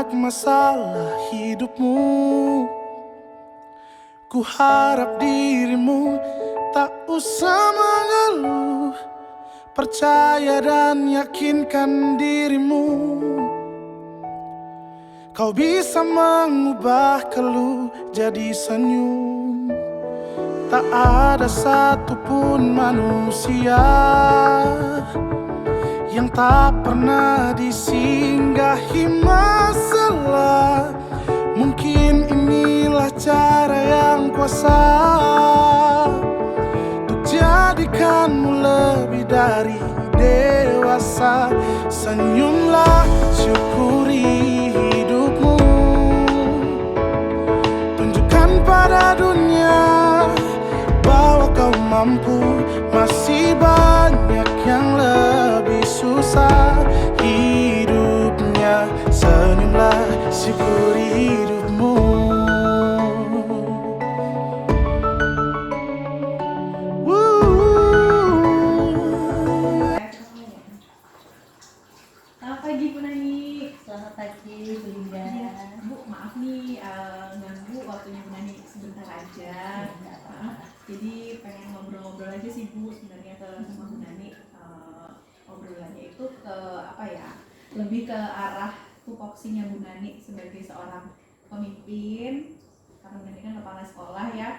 banyak masalah hidupmu. Ku harap dirimu tak usah mengeluh. Percaya dan yakinkan dirimu. Kau bisa mengubah keluh jadi senyum. Tak ada satupun manusia yang tak pernah disinggahi masalah. Mungkin inilah cara yang kuasa untuk jadikanmu lebih dari dewasa. Senyumlah, syukuri hidupmu. Tunjukkan pada dunia bahwa kau mampu. Masih banyak yang lebih susah hidupnya. Senyumlah, syukuri hidupmu. Selamat pagi Bu Nani. Selamat pagi Bu Linda. Bu, maaf nih ganggu waktunya Bu Nani sebentar aja. Jadi pengen ngobrol-ngobrol aja sih Bu sebenarnya sama Bu Nani. Obrolannya itu ke apa ya? Lebih ke arah tupoksinya Bu Nani sebagai seorang pemimpin. Karena Bu Nani kan kepala sekolah ya.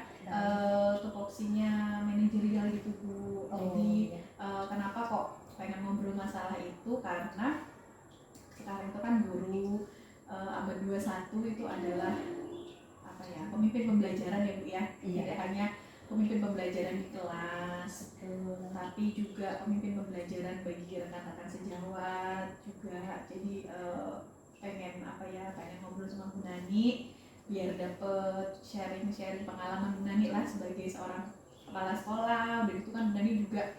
Tupoksinya manajerial gitu Bu. Jadi kenapa kok pengen ngobrol masalah itu? Karena sekarang itu kan guru abad 21 itu adalah apa ya, pemimpin pembelajaran ya Bu ya. Tidak hanya pemimpin pembelajaran di kelas, tapi juga pemimpin pembelajaran bagi rekan-rekan sejawat juga. Jadi pengen apa ya, pengen ngobrol sama Bu Nani biar dapet sharing pengalaman Bu Nani lah sebagai seorang kepala sekolah. Dan itu kan Bu Nani juga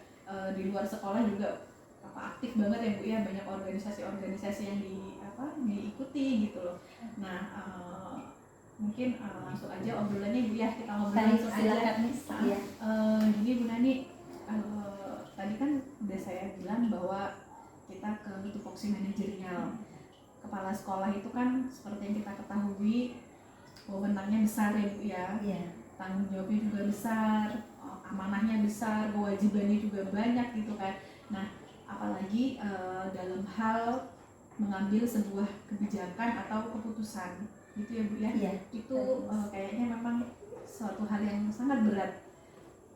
di luar sekolah juga aktif banget ya Bu ya, banyak organisasi-organisasi yang diikuti gitu loh. Nah mungkin langsung aja obrolannya Bu ya, kita ngobrol langsung aja. Gini Bu Nani, tadi kan udah saya bilang bahwa kita ke tupoksi manajerial. Kepala sekolah itu kan seperti yang kita ketahui wewenangnya besar ya Bu ya. Tanggung jawabnya juga besar, amanahnya besar, kewajibannya juga banyak gitu kan. Nah apalagi dalam hal mengambil sebuah kebijakan atau keputusan gitu ya Bu ya. Itu kayaknya memang suatu hal yang sangat berat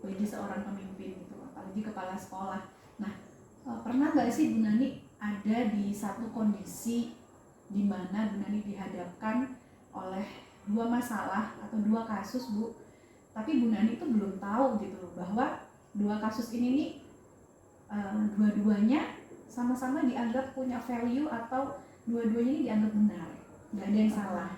bagi seorang pemimpin gitu, apalagi kepala sekolah. Nah pernah nggak sih Bu Nani ada di satu kondisi di mana Bu Nani dihadapkan oleh dua masalah atau dua kasus Bu, tapi Bu Nani itu belum tahu gitu bahwa dua kasus ini nih dua-duanya sama-sama dianggap punya value atau dua-duanya ini dianggap benar, nggak ada yang salah.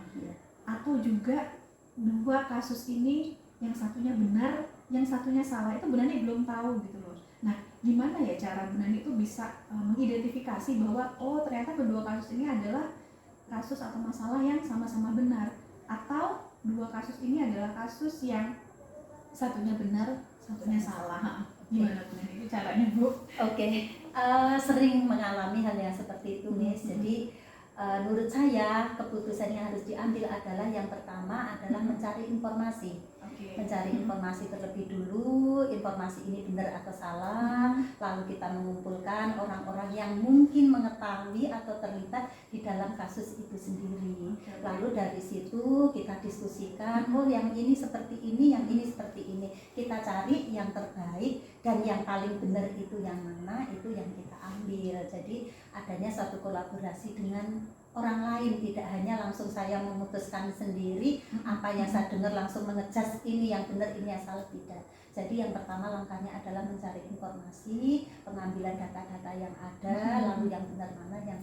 Atau juga dua kasus ini yang satunya benar, yang satunya salah, itu Bu Nani belum tahu gitu loh. Nah gimana ya cara Bu Nani itu bisa mengidentifikasi bahwa oh ternyata kedua kasus ini adalah kasus atau masalah yang sama-sama benar, atau dua kasus ini adalah kasus yang satunya benar, satunya salah. Gimana Bu Nani itu caranya Bu? Sering mengalami hal yang seperti itu Miss. Jadi menurut saya keputusan yang harus diambil adalah yang pertama adalah mencari informasi. Mencari informasi terlebih dulu, informasi ini benar atau salah, lalu kita mengumpulkan orang-orang yang mungkin mengetahui atau terlibat di dalam kasus itu sendiri. Lalu dari situ kita diskusikan, oh yang ini seperti ini, yang ini seperti ini. Kita cari yang terbaik dan yang paling benar itu yang mana, itu yang kita ambil. Jadi adanya suatu kolaborasi dengan orang lain, tidak hanya langsung saya memutuskan sendiri apa yang saya dengar langsung mengejas ini yang benar, ini yang salah, tidak. Jadi yang pertama langkahnya adalah mencari informasi, pengambilan data-data yang ada, lalu yang benar mana, yang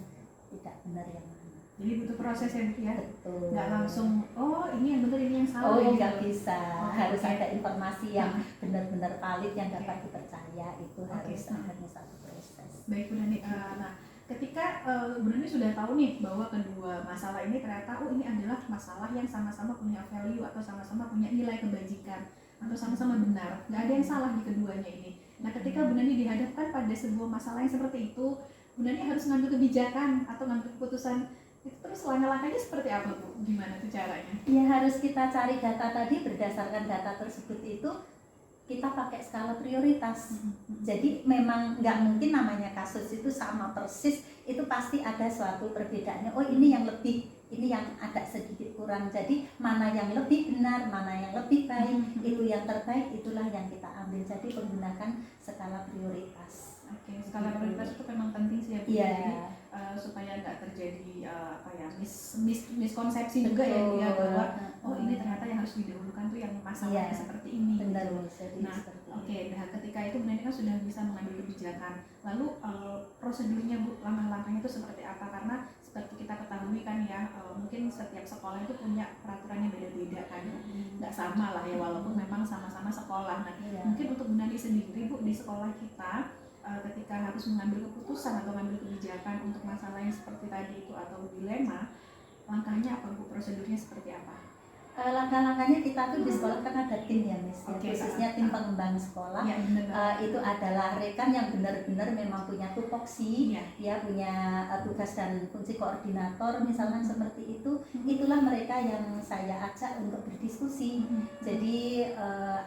tidak benar yang mana. Jadi butuh proses ya Bu ya? Betul. Nggak langsung, oh ini yang benar, ini yang salah. Nggak bisa. Harus ada informasi yang benar-benar valid, yang dapat dipercaya. Itu harus adanya satu proses. Baik Bu Nani, nah ketika Bu Nani sudah tahu nih bahwa kedua masalah ini ternyata ini adalah masalah yang sama-sama punya value atau sama-sama punya nilai kebajikan atau sama-sama benar, nggak ada yang salah di keduanya ini. Nah ketika Bu Nani dihadapkan pada sebuah masalah yang seperti itu, Bu Nani harus ngambil kebijakan atau ngambil keputusan Terus langkah-langkahnya seperti apa Bu? Gimana tuh caranya? Ya harus kita cari data tadi, berdasarkan data tersebut itu kita pakai skala prioritas. Jadi memang nggak mungkin namanya kasus itu sama persis, itu pasti ada suatu perbedaannya. Oh ini yang lebih, ini yang agak sedikit kurang. Jadi mana yang lebih benar, mana yang lebih baik, itu yang terbaik, itulah yang kita ambil. Jadi menggunakan skala prioritas. Oke, skala prioritas itu memang penting sih ya Bu. Iya. Jadi supaya nggak terjadi miskonsepsi juga ya Bu ya, bahwa oh ini ternyata yang harus didahulukan tuh yang masalahnya seperti ini. Benar, gitu. Nah, nah ketika itu Bu Nani kan sudah bisa mengambil kebijakan. Lalu prosedurnya Bu, langkah-langkahnya itu seperti apa? Karena seperti kita ketahui kan ya, mungkin setiap sekolah itu punya peraturannya beda-beda kan, nggak sama lah ya, walaupun memang sama-sama sekolah. Nah, mungkin untuk Bu Nani sendiri Bu, di sekolah kita ketika harus mengambil keputusan atau mengambil kebijakan untuk masalah yang seperti tadi itu atau dilema, langkahnya apa Bu? Prosedurnya seperti apa? Langkah-langkahnya kita tuh di sekolah kan ada tim ya Miss, khususnya tim pengembang sekolah. Ya, itu adalah rekan yang benar-benar memang punya tupoksi, ya punya tugas dan fungsi koordinator misalkan seperti itu. Itulah mereka yang saya ajak untuk berdiskusi. Jadi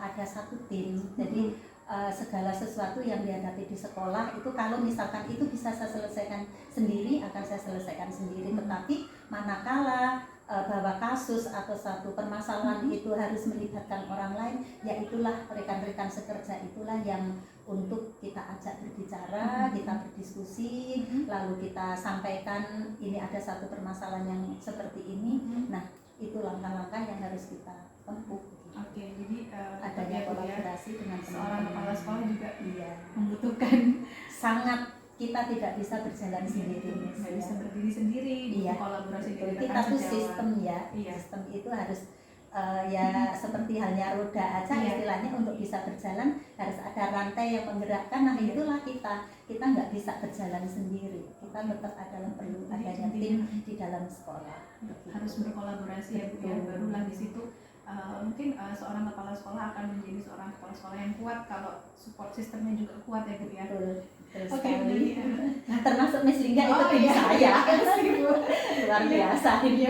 ada satu tim. Jadi segala sesuatu yang dihadapi di sekolah itu kalau misalkan itu bisa saya selesaikan sendiri, akan saya selesaikan sendiri. Tetapi manakala bahwa kasus atau satu permasalahan itu harus melibatkan orang lain, ya itulah rekan-rekan sekerja itulah yang untuk kita ajak berbicara, kita berdiskusi, lalu kita sampaikan ini ada satu permasalahan yang seperti ini. Nah, itu langkah-langkah yang harus kita tempuh. Oke, jadi adanya kolaborasi dengan seorang kepala sekolah juga iya membutuhkan sangat, kita tidak bisa berjalan sendiri, nggak bisa berdiri sendiri, butuh kolaborasi dengan kita tuh sistem ya, sistem itu harus ya seperti halnya roda aja istilahnya, untuk bisa berjalan harus ada rantai yang menggerakkan. Nah itulah kita nggak bisa berjalan sendiri, kita tetap adalah perlu adanya tim di dalam sekolah, harus berkolaborasi ya Bu ya, barulah di situ mungkin seorang kepala sekolah akan menjadi seorang kepala sekolah yang kuat kalau support sistemnya juga kuat ya Bu ya. Oke, nah, termasuk Miss Lingga itu tim saya. Luar biasa ini.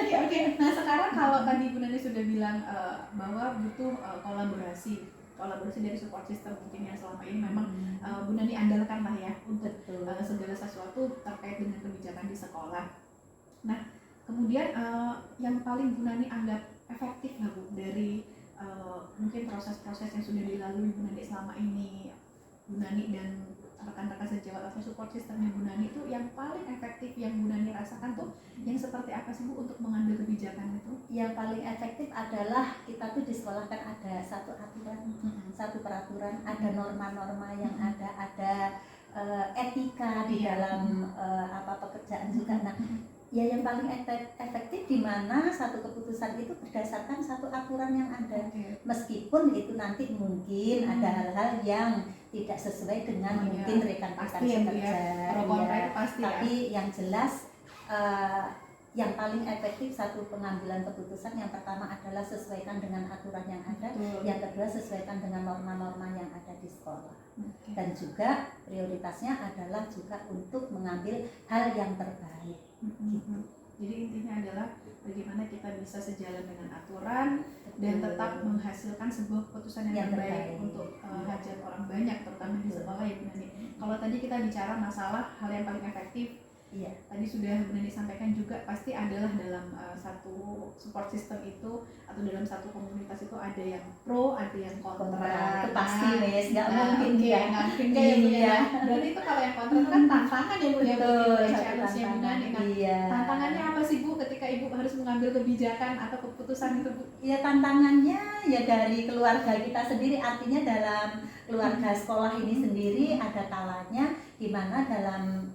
Oke, nah sekarang kalau tadi Bu Nani sudah bilang bahwa butuh kolaborasi dari support system mungkin yang selama ini memang Bu Nani andalkan lah ya untuk segala sesuatu terkait dengan kebijakan di sekolah. Nah, kemudian yang paling Bu Nani anggap efektif lah Bu dari mungkin proses-proses yang sudah dilalui Bu Nani selama ini, Bu Nani dan rekan-rekan sejawat atau support sistemnya Bu Nani itu yang paling efektif yang Bu Nani rasakan tuh yang seperti apa sih Bu untuk mengambil kebijakan itu? Yang paling efektif adalah kita tuh di sekolah kan ada satu aturan, satu peraturan, ada norma-norma yang ada etika di dalam pekerjaan juga. Nah, ya yang paling efektif di mana satu keputusan itu berdasarkan satu aturan yang ada. Meskipun itu nanti mungkin ada hal-hal yang tidak sesuai dengan mungkin rekan-rekan sekerja, tapi yang jelas yang paling efektif satu pengambilan keputusan yang pertama adalah sesuaikan dengan aturan yang ada, yang kedua sesuaikan dengan norma-norma yang ada di sekolah, dan juga prioritasnya adalah juga untuk mengambil hal yang terbaik. Gitu. Jadi intinya adalah bagaimana kita bisa sejalan dengan aturan dan tetap menghasilkan sebuah keputusan yang terbaik untuk hajat orang banyak, terutama di sekolah ya Bu Nani. Kalau tadi kita bicara masalah hal yang paling efektif, tadi sudah Bu Nani sampaikan juga pasti adalah dalam satu support system itu atau dalam satu komunitas itu ada yang pro, ada yang kontra. Itu pasti Miss, nggak mungkin ya. Nggak mungkin kayak Bu ya. Berarti itu kalau yang kontra itu kan tantangan ya Bu ya, challenge-nya Bu Nani. Nah, tantangannya apa sih Bu ketika Ibu harus mengambil kebijakan atau keputusan itu Bu? Ya tantangannya ya dari keluarga kita sendiri, artinya dalam keluarga sekolah ini sendiri ada kalanya di mana dalam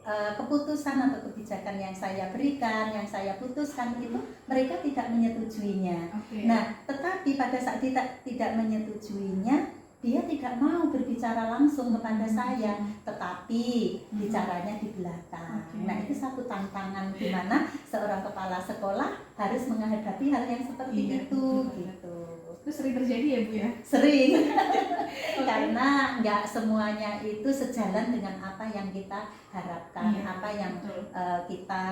keputusan atau kebijakan yang saya berikan, yang saya putuskan itu mereka tidak menyetujuinya. Nah, tetapi pada saat tidak menyetujuinya, dia tidak mau berbicara langsung kepada saya, tetapi bicaranya di belakang. Nah, itu satu tantangan di mana seorang kepala sekolah harus menghadapi hal yang seperti itu gitu. Itu sering terjadi ya Bu ya? Sering. Karena nggak semuanya itu sejalan dengan apa yang kita harapkan, apa yang kita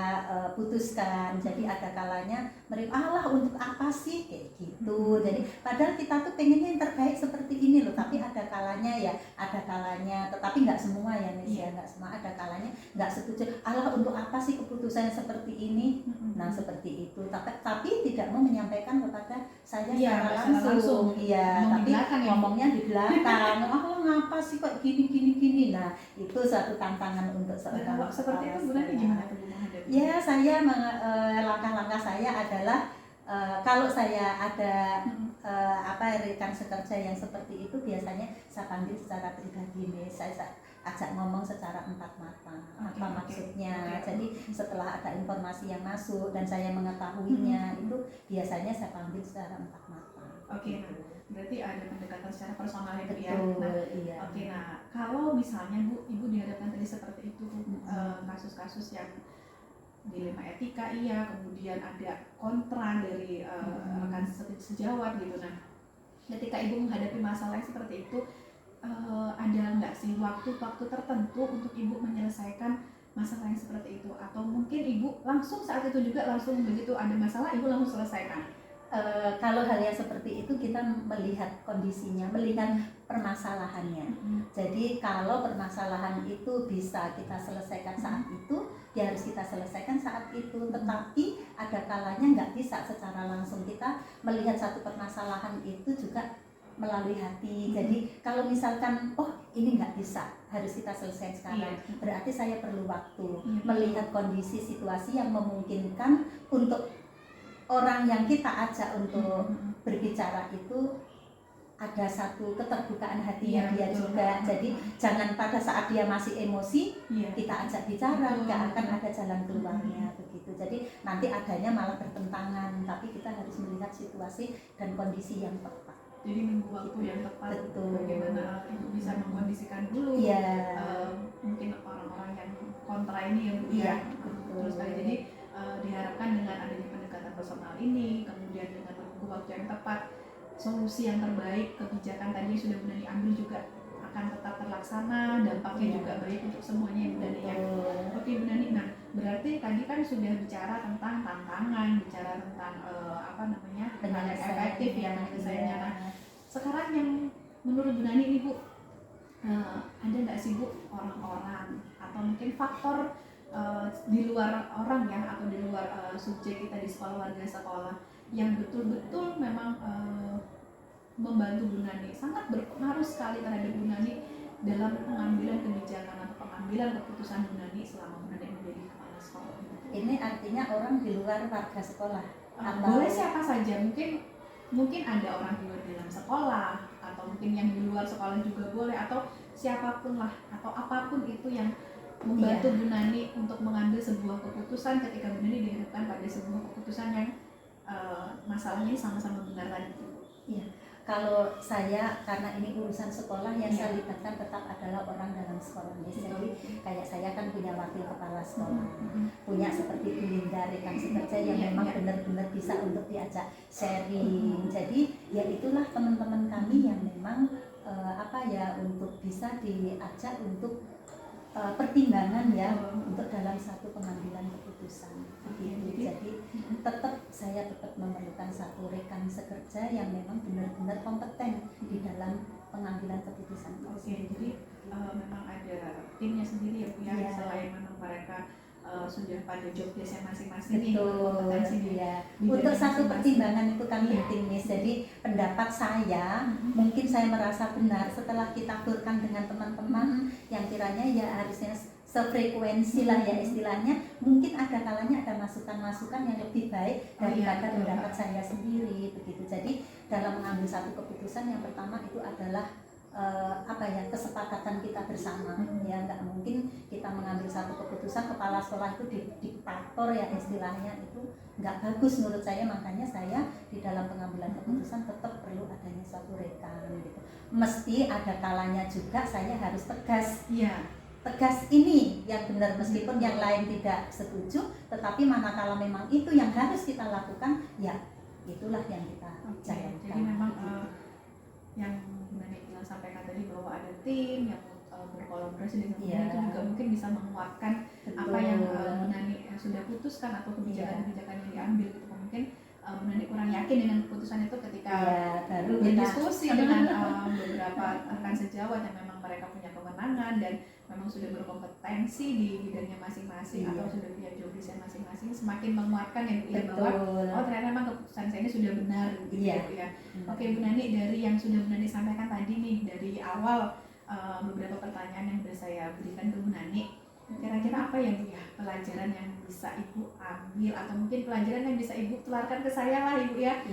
putuskan. Jadi ada kalanya mereka Allah untuk apa sih kayak gitu. Jadi padahal kita tuh pengennya yang terbaik seperti ini loh, tapi ada kalanya tetapi nggak semua ya Miss ya, nggak semua, ada kalanya nggak setuju. Allah untuk apa sih keputusan seperti ini? Nah seperti itu, tapi tidak mau menyampaikan kepada saya secara langsung. Iya, tapi ngomongnya di belakang. Allah ngapa sih kok gini. Nah itu suatu tantangan untuk seorang. Kalau seperti itu Bu Nani gimana tuh menghadapi? Ya saya langkah-langkah saya adalah kalau saya ada rekan sekerja yang seperti itu, biasanya saya panggil secara pribadi nih, saya ajak ngomong secara empat mata. Apa maksudnya? Jadi setelah ada informasi yang masuk dan saya mengetahuinya, itu biasanya saya panggil secara empat mata. Oke, nah berarti ada pendekatan secara personal ya Bu ya. Iya. Oke, nah kalau misalnya Bu, Ibu dihadapkan tadi seperti itu kasus-kasus yang dilema etika kemudian ada kontra dari rekan sejawat gitu. Nah, ketika Ibu menghadapi masalah yang seperti itu, ada nggak sih waktu-waktu tertentu untuk Ibu menyelesaikan masalah yang seperti itu? Atau mungkin Ibu langsung saat itu juga langsung begitu ada masalah Ibu langsung selesaikan? Kalau hal yang seperti itu kita melihat kondisinya, melihat permasalahannya. Jadi kalau permasalahan itu bisa kita selesaikan saat itu, ya harus kita selesaikan saat itu. Tetapi ada kalanya nggak bisa secara langsung. Kita melihat satu permasalahan itu juga melalui hati. Jadi kalau misalkan ini nggak bisa, harus kita selesaikan sekarang, berarti saya perlu waktu melihat kondisi situasi yang memungkinkan untuk orang yang kita ajak untuk berbicara itu ada satu keterbukaan hatinya dia juga. Jadi jangan pada saat dia masih emosi kita ajak bicara, nggak akan ada jalan keluarnya begitu. Jadi nanti adanya malah bertentangan, tapi kita harus melihat situasi dan kondisi yang tepat. Jadi menunggu waktu yang tepat. Bagaimana Ibu bisa mengkondisikan dulu mungkin orang-orang yang kontra ini ya Bu ya. Terus jadi diharapkan dengan adanya pendekatan personal ini, kemudian dengan menunggu waktu yang tepat, solusi yang terbaik, kebijakan tadi sudah Bu Nani ambil juga akan tetap terlaksana, dampaknya juga baik untuk semuanya Bu Nani ya. Oke Bu Nani, nah berarti tadi kan sudah bicara tentang tantangan, bicara tentang hal yang efektif penyelesaiannya. Nah sekarang yang menurut Bu Nani ini Bu, ada nggak sih Bu orang-orang atau mungkin faktor di luar orang ya, atau di luar subjek kita di sekolah, warga sekolah yang betul-betul memang membantu Bu Nani, sangat berpengaruh sekali terhadap Bu Nani dalam pengambilan kebijakan atau pengambilan keputusan Bu Nani selama Bu Nani menjadi kepala sekolah? Ini artinya orang di luar warga sekolah? Boleh siapa saja, mungkin ada orang di luar dalam sekolah, atau mungkin yang di luar sekolah juga boleh, atau siapapun lah, atau apapun itu yang membantu Bu Nani untuk mengambil sebuah keputusan ketika Bu Nani dihadapkan pada sebuah keputusan yang masalahnya sama-sama benar tadi. Iya. Kalau saya, karena ini urusan sekolah, yang saya libatkan tetap adalah orang dalam sekolah. Jadi kayak saya kan punya wakil kepala sekolah, punya seperti Bu Linda, rekan sekerja yang memang benar-benar bisa untuk diajak sharing. Jadi ya itulah teman-teman kami yang memang untuk bisa diajak untuk pertimbangan untuk dalam satu pengambilan keputusan begitu. Jadi saya tetap memerlukan satu rekan sekerja yang memang benar-benar kompeten di dalam pengambilan keputusan. Jadi memang ada timnya sendiri ya Bu ya, selain memang mereka sudah pada job desk masing-masing nih kompetensinya. Untuk satu pertimbangan itu kami optimis. Jadi pendapat saya, mungkin saya merasa benar setelah kita turkan dengan teman-teman yang kiranya ya harusnya sefrekuensi lah ya istilahnya. Mungkin ada kalanya ada masukan-masukan yang lebih baik daripada pendapat saya sendiri begitu. Jadi dalam mengambil satu keputusan, yang pertama itu adalah apa ya, kesepakatan kita bersama. Ya nggak mungkin kita mengambil satu keputusan kepala sekolah itu diktator ya istilahnya, itu nggak bagus menurut saya. Makanya saya di dalam pengambilan keputusan tetap perlu adanya suatu rekan gitu. Mesti ada kalanya juga saya harus tegas. Tegas ini yang benar, meskipun yang lain tidak setuju, tetapi manakala memang itu yang harus kita lakukan, ya itulah yang kita jalankan. Jadi memang yang sampaikan tadi bahwa ada tim yang berkolaborasi dengan itu juga mungkin bisa menguatkan apa yang Bu Nani sudah putuskan atau kebijakan-kebijakan yang diambil gitu. Mungkin Bu Nani kurang yakin dengan keputusan itu ketika baru berdiskusi dengan beberapa rekan sejawat yang memang mereka punya kewenangan dan memang sudah berkompetensi di bidangnya masing-masing atau sudah punya job desk masing-masing, semakin menguatkan ya Bu ya, bahwa ternyata memang keputusan saya ini sudah benar gitu ya Bu ya. Oke Bu Nani, dari yang sudah Bu Nani sampaikan tadi nih, dari awal beberapa pertanyaan yang sudah saya berikan ke Bu Nani, kira-kira apa yang ya pelajaran yang bisa Ibu ambil atau mungkin pelajaran yang bisa Ibu tularkan ke saya lah Ibu ya,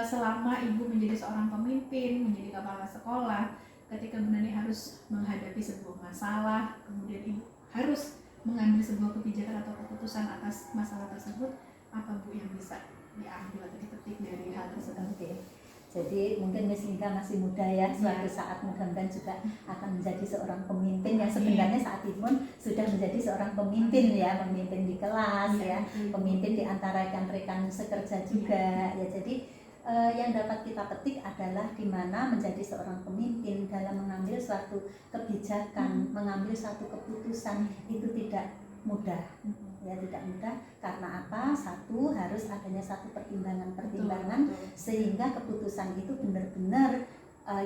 selama Ibu menjadi seorang pemimpin, menjadi kepala sekolah, ketika Bu Nani harus menghadapi sebuah masalah, kemudian Ibu harus mengambil sebuah kebijakan atau keputusan atas masalah tersebut, apa Bu yang bisa diambil atau dipetik dari hal tersebut? Jadi mungkin Miss Lingga masih muda ya, suatu saat mudah-mudahan juga akan menjadi seorang pemimpin yang sebenarnya saat ini pun sudah menjadi seorang pemimpin ya, pemimpin di kelas ya, pemimpin di antara rekan-rekan sekerja juga ya. Jadi yang dapat kita petik adalah di mana menjadi seorang pemimpin dalam mengambil suatu kebijakan, mengambil suatu keputusan itu tidak mudah. Ya tidak mudah, karena apa? Satu, harus adanya satu pertimbangan sehingga keputusan itu benar-benar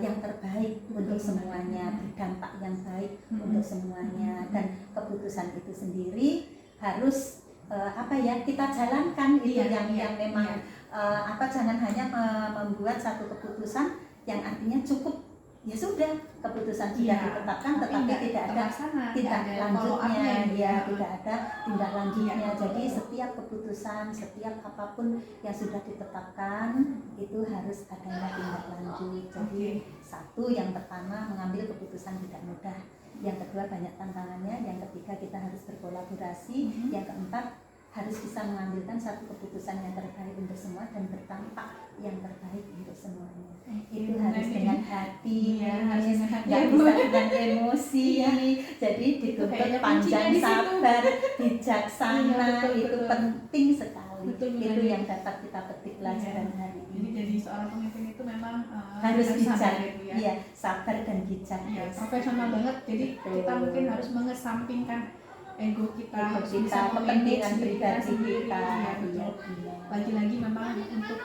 yang terbaik untuk semuanya, berdampak yang baik untuk semuanya, dan keputusan itu sendiri harus apa ya, kita jalankan itu yang memang jangan hanya membuat satu keputusan yang artinya cukup ya sudah, keputusan sudah ditetapkan tetapi tidak ada tindak lanjutnya ya, tidak ada tindak lanjutnya. Jadi setiap keputusan, setiap apapun yang sudah ditetapkan itu harus adanya tindak lanjut. Jadi satu, yang pertama mengambil keputusan tidak mudah, yang kedua banyak tantangannya, yang ketiga kita harus berkolaborasi, yang keempat harus bisa mengambilkan satu keputusan yang terbaik untuk semua dan berdampak yang terbaik untuk semuanya. Itu harus dengan hati, nggak bisa dengan emosi. Jadi dituntut panjang sabar, bijaksana, itu penting sekali. Itu yang dapat kita petik pelajaran hari ini. Jadi seorang pemimpin itu memang harus bijak, sabar dan bijak. Profesional banget. Jadi kita mungkin harus mengesampingkan ego kita, kepentingan pribadi kita. Lagi-lagi memang untuk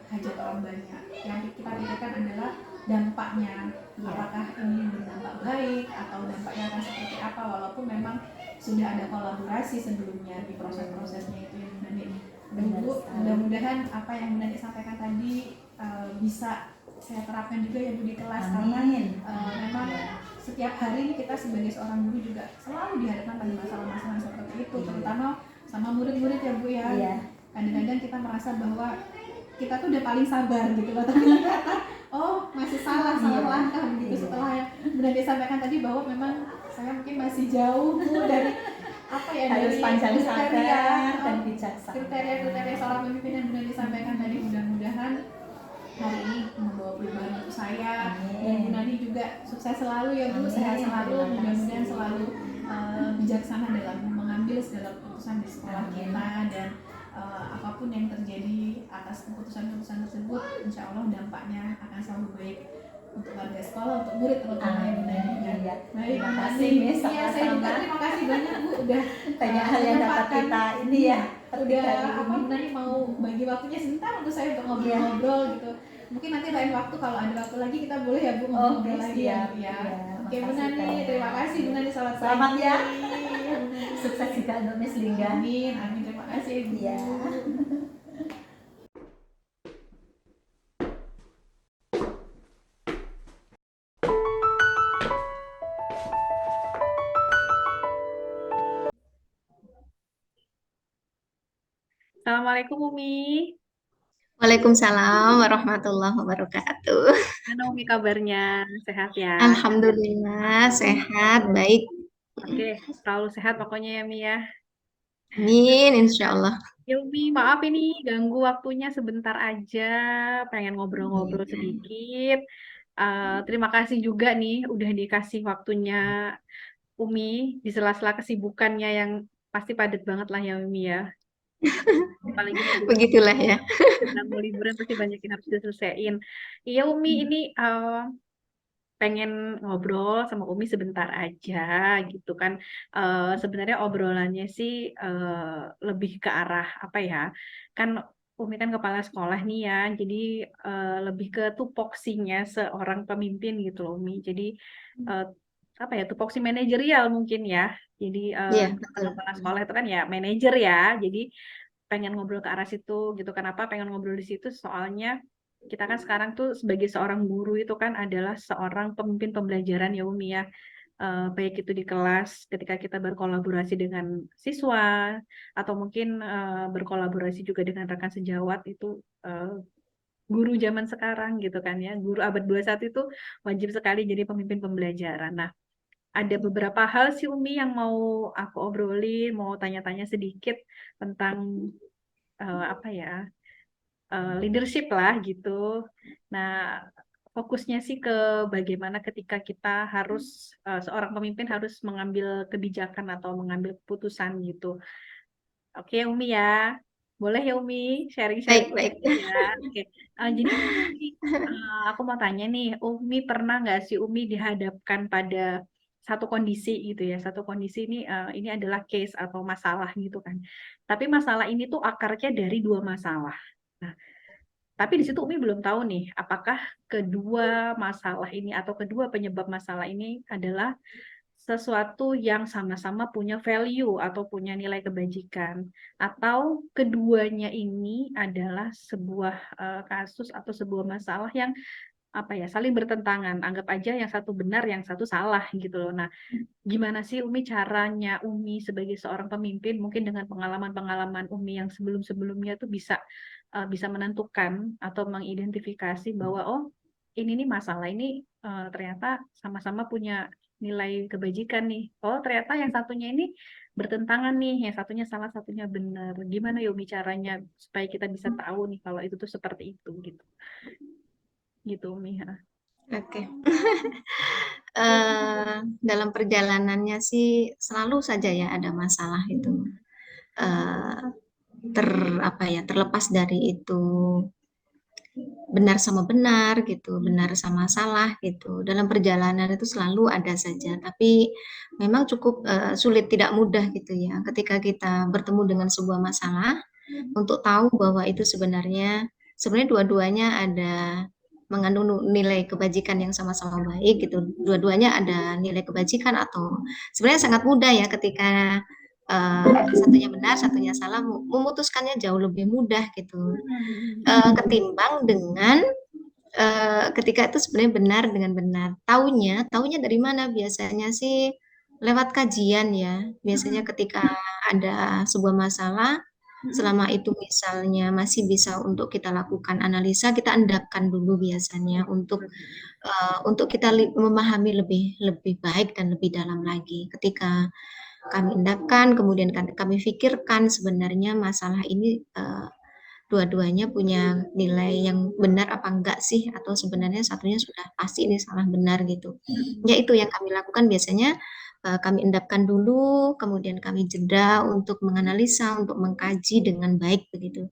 hajat orang banyak. Yang kita pikirkan adalah dampaknya, apakah ini berdampak baik atau dampaknya akan seperti apa. Walaupun memang sudah ada kolaborasi sebelumnya di proses-prosesnya itu yang mudah-mudahan apa yang Nani sampaikan tadi bisa saya terapkan juga ya Bu di kelas. Karena memang setiap hari ini kita sebagai seorang guru juga selalu dihadapkan pada masalah-masalah seperti itu, terutama sama murid-murid ya Bu ya. Kadang-kadang kita merasa bahwa kita tuh udah paling sabar gitu loh, ternyata oh masih salah langkah begitu. Setelah yang benar disampaikan tadi bahwa memang saya mungkin masih jauh Bu dari harus dari panjang sabar dan bijaksana. Kriteria seorang pemimpin yang benar disampaikan tadi, mudah-mudahan hari ini membawa perubahan untuk saya. Dan Bu Nani juga sukses selalu ya Bu, sehat selalu, mudah-mudahan selalu bijaksana dalam mengambil segala keputusan di sekolah kita, dan apapun yang terjadi atas keputusan-keputusan tersebut, insya Allah dampaknya akan selalu baik untuk warga sekolah, untuk murid terutama ya Bu Nani. Baik, terima kasih Miss. Saya juga terima kasih banyak Bu, udah banyak hal yang dapat kita ini ya. Udah Bu Nani mau bagi waktunya sebentar untuk saya untuk ngobrol-ngobrol gitu. Mungkin nanti lain waktu kalau ada waktu lagi kita boleh ya Bu ngobrol lagi ya. Oke Bu Nani, terima kasih Bu Nani, selamat ya. Sukses juga untuk Miss Lingga. Amin, terima kasih Bu. Assalamualaikum Umi. Waalaikumsalam warahmatullahi wabarakatuh. Gimana Umi kabarnya? Sehat ya? Alhamdulillah sehat, baik. Oke, selalu sehat pokoknya ya Mi ya. Amin, insya Allah. Ya Umi, maaf ini ganggu waktunya sebentar aja. Pengen ngobrol-ngobrol Iya. sedikit. Terima kasih juga nih udah dikasih waktunya Umi di sela-sela kesibukannya yang pasti padat banget lah ya Umi ya. Apalagi mau Begitulah ya. mau liburan pasti banyak yang harus diselesaikan. Iya Umi, ini pengen ngobrol sama Umi sebentar aja gitu kan. Sebenarnya obrolannya sih lebih ke arah apa ya? Kan Umi kan kepala sekolah nih ya, jadi lebih ke tupoksinya seorang pemimpin gitu loh Umi. Jadi eh, apa ya, tupoksi manajerial mungkin ya. Jadi Iya, betul. kepala sekolah itu kan ya manajer ya. Jadi pengen ngobrol ke arah situ gitu. Kenapa pengen ngobrol di situ? Soalnya kita kan sekarang tuh sebagai seorang guru itu kan adalah seorang pemimpin pembelajaran ya Umi ya. Baik itu di kelas ketika kita berkolaborasi dengan siswa atau mungkin berkolaborasi juga dengan rekan sejawat itu guru zaman sekarang gitu kan ya. Guru abad 21 itu wajib sekali jadi pemimpin pembelajaran. Nah, ada beberapa hal sih Umi yang mau aku obrolin, mau tanya-tanya sedikit tentang apa ya, leadership lah gitu. Nah, fokusnya sih ke bagaimana ketika kita harus seorang pemimpin harus mengambil kebijakan atau mengambil keputusan gitu. Oke, Umi ya. Boleh ya Umi sharing-sharing Baik, baik. ya. Oke. Jadi Umi, aku mau tanya nih, Umi pernah nggak sih Umi dihadapkan pada satu kondisi gitu ya, satu kondisi ini adalah case atau masalah gitu kan. Tapi masalah ini tuh akarnya dari dua masalah. Nah, tapi di situ Umi belum tahu nih, apakah kedua masalah ini atau kedua penyebab masalah ini adalah sesuatu yang sama-sama punya value atau punya nilai kebajikan, atau keduanya ini adalah sebuah kasus atau sebuah masalah yang apa ya, saling bertentangan. Anggap aja yang satu benar, yang satu salah gitu loh. Nah, gimana sih Umi caranya Umi sebagai seorang pemimpin mungkin dengan pengalaman-pengalaman Umi yang sebelum-sebelumnya tuh bisa menentukan atau mengidentifikasi bahwa oh ini nih masalah ini ternyata sama-sama punya nilai kebajikan nih. Oh ternyata yang satunya ini bertentangan nih, yang satunya salah, satunya benar. Gimana ya Umi caranya supaya kita bisa tahu nih kalau itu tuh seperti itu gitu. Gitu Umi ya. Oke. Dalam perjalanannya sih selalu saja ya ada masalah itu. Eh, terlepas dari itu benar sama benar gitu, benar sama salah gitu. Dalam perjalanan itu selalu ada saja, tapi memang cukup sulit, tidak mudah gitu ya. Ketika kita bertemu dengan sebuah masalah, untuk tahu bahwa itu sebenarnya dua-duanya ada mengandung nilai kebajikan yang sama-sama baik gitu. Dua-duanya ada nilai kebajikan atau sebenarnya sangat mudah ya ketika satunya benar, satunya salah, memutuskannya jauh lebih mudah gitu. Ketimbang dengan ketika itu sebenarnya benar dengan benar. Taunya dari mana? Biasanya sih lewat kajian ya. Biasanya ketika ada sebuah masalah, selama itu misalnya masih bisa untuk kita lakukan analisa, kita endapkan dulu biasanya untuk kita memahami lebih baik dan lebih dalam lagi. Ketika kami endapkan, kemudian kami pikirkan sebenarnya masalah ini dua-duanya punya nilai yang benar apa enggak sih, atau sebenarnya satunya sudah pasti ini salah benar gitu. Ya itu yang kami lakukan biasanya, kami endapkan dulu, kemudian kami jeda untuk menganalisa, untuk mengkaji dengan baik begitu.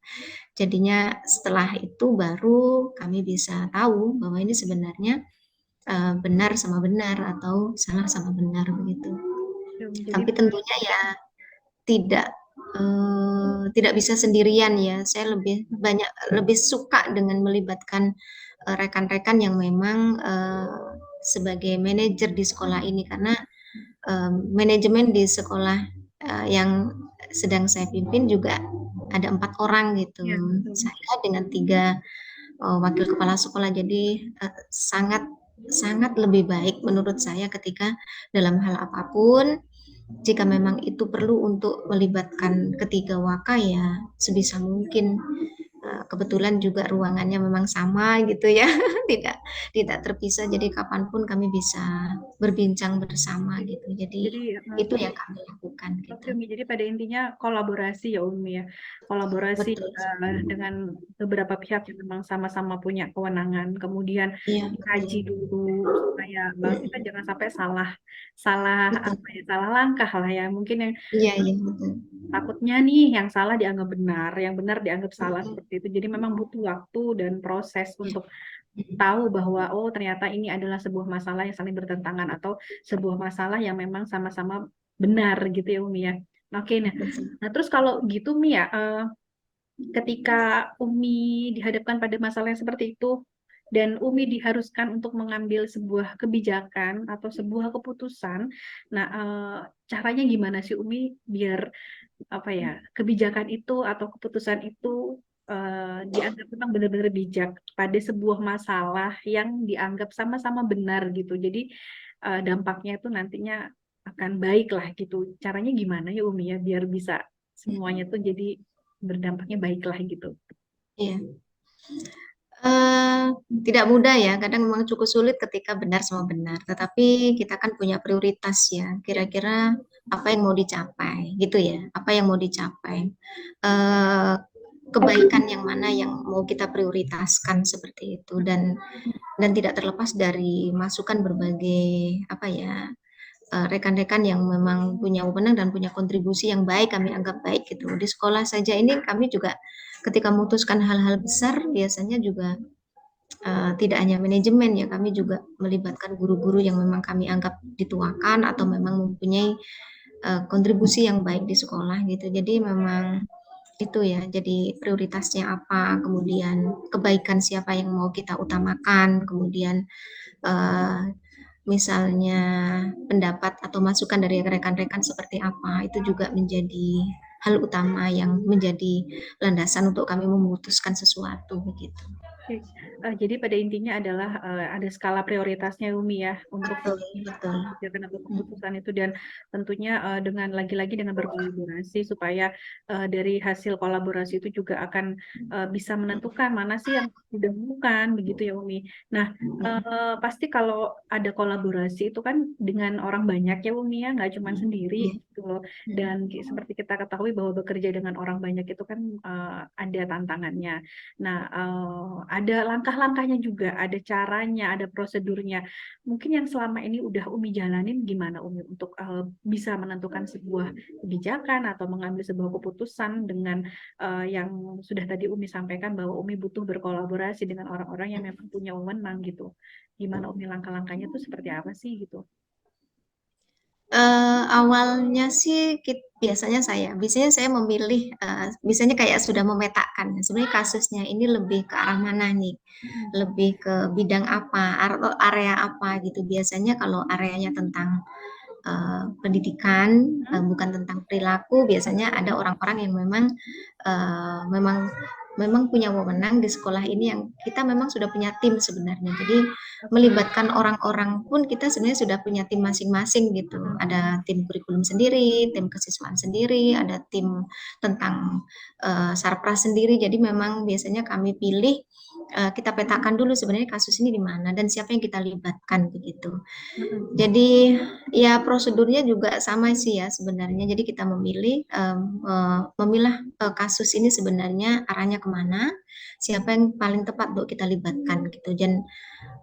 Jadinya setelah itu baru kami bisa tahu bahwa ini sebenarnya benar sama benar atau salah sama benar begitu. Tapi tentunya ya tidak tidak bisa sendirian ya. Saya lebih suka dengan melibatkan rekan-rekan yang memang sebagai manajer di sekolah ini, karena manajemen di sekolah yang sedang saya pimpin juga ada 4 orang gitu. Ya, saya dengan 3 wakil kepala sekolah, jadi sangat sangat lebih baik menurut saya ketika dalam hal apapun, jika memang itu perlu untuk melibatkan ketiga waka ya sebisa mungkin kebetulan juga ruangannya memang sama gitu ya, tidak tidak terpisah. Jadi kapanpun kami bisa berbincang bersama gitu. Jadi Jadi itu yang kami lakukan oke gitu. Umi, jadi pada intinya kolaborasi ya Umi ya. Kolaborasi Betul. dengan beberapa pihak yang memang sama-sama punya kewenangan. Kemudian Iya, dikaji betul. dulu supaya kita jangan sampai salah salah Betul. apa ya, salah langkah lah ya. Mungkin yang Iya, iya, betul. takutnya nih yang salah dianggap benar, yang benar dianggap salah Betul. seperti itu. Jadi memang butuh waktu dan proses Iya. untuk tahu bahwa oh ternyata ini adalah sebuah masalah yang saling bertentangan atau sebuah masalah yang memang sama-sama benar gitu ya Umi ya. Oke, Betul. nah terus kalau gitu Umi ya, ketika Umi dihadapkan pada masalah yang seperti itu dan Umi diharuskan untuk mengambil sebuah kebijakan atau sebuah keputusan, nah caranya gimana sih Umi biar apa ya kebijakan itu atau keputusan itu dianggap memang benar-benar bijak pada sebuah masalah yang dianggap sama-sama benar gitu. Jadi dampaknya itu nantinya akan baik lah gitu. Caranya gimana ya Umi ya biar bisa semuanya tuh jadi berdampaknya baik lah gitu. Iya. Eh, Tidak mudah ya, kadang memang cukup sulit ketika benar sama benar. Tetapi kita kan punya prioritas ya, Ya. kira-kira apa yang mau dicapai, gitu ya, apa yang mau dicapai. Eh, Kebaikan yang mana yang mau kita prioritaskan seperti itu, dan tidak terlepas dari masukan berbagai apa ya, rekan-rekan yang memang punya wewenang dan punya kontribusi yang baik, kami anggap baik gitu. Di sekolah saja ini kami juga ketika memutuskan hal-hal besar biasanya juga tidak hanya manajemen ya, kami juga melibatkan guru-guru yang memang kami anggap dituakan atau memang mempunyai kontribusi yang baik di sekolah gitu. Jadi memang itu ya, jadi prioritasnya apa, kemudian kebaikan siapa yang mau kita utamakan, kemudian eh, misalnya pendapat atau masukan dari rekan-rekan seperti apa, itu juga menjadi hal utama yang menjadi landasan untuk kami memutuskan sesuatu begitu. Oke. Jadi pada intinya adalah ada skala prioritasnya Umi ya untuk Betul, betul. kebijakan atau Hmm, keputusan itu dan tentunya dengan lagi-lagi dengan berkolaborasi supaya dari hasil kolaborasi itu juga akan bisa menentukan mana sih yang didahulukan begitu ya Umi. Nah pasti kalau ada kolaborasi itu kan dengan orang banyak ya Umi ya nggak cuma sendiri iya, gitu loh. Dan seperti kita ketahui bahwa bekerja dengan orang banyak itu kan ada tantangannya. Nah, ada langkah-langkahnya juga, ada caranya, ada prosedurnya. Mungkin yang selama ini udah Umi jalanin gimana Umi untuk bisa menentukan sebuah kebijakan atau mengambil sebuah keputusan dengan yang sudah tadi Umi sampaikan bahwa Umi butuh berkolaborasi dengan orang-orang yang memang punya wewenang gitu. Gimana Umi langkah-langkahnya itu seperti apa sih gitu? Awalnya sih biasanya saya memilih, biasanya kayak sudah memetakan, sebenarnya kasusnya ini lebih ke arah mana nih, Mm-mm. lebih ke bidang apa, atau area apa gitu. Biasanya kalau areanya tentang pendidikan, bukan tentang perilaku, biasanya ada orang-orang yang memang memang punya wewenang di sekolah ini yang kita memang sudah punya tim sebenarnya. Jadi melibatkan orang-orang pun kita sebenarnya sudah punya tim masing-masing gitu. Ada tim kurikulum sendiri, tim kesiswaan sendiri, ada tim tentang sarpras sendiri. Jadi memang biasanya kami pilih, kita petakan dulu sebenarnya kasus ini di mana dan siapa yang kita libatkan begitu. Mm-mm. Jadi ya prosedurnya juga sama sih ya sebenarnya. Jadi kita memilah kasus ini sebenarnya arahnya kemana, siapa yang paling tepat untuk kita libatkan gitu. Dan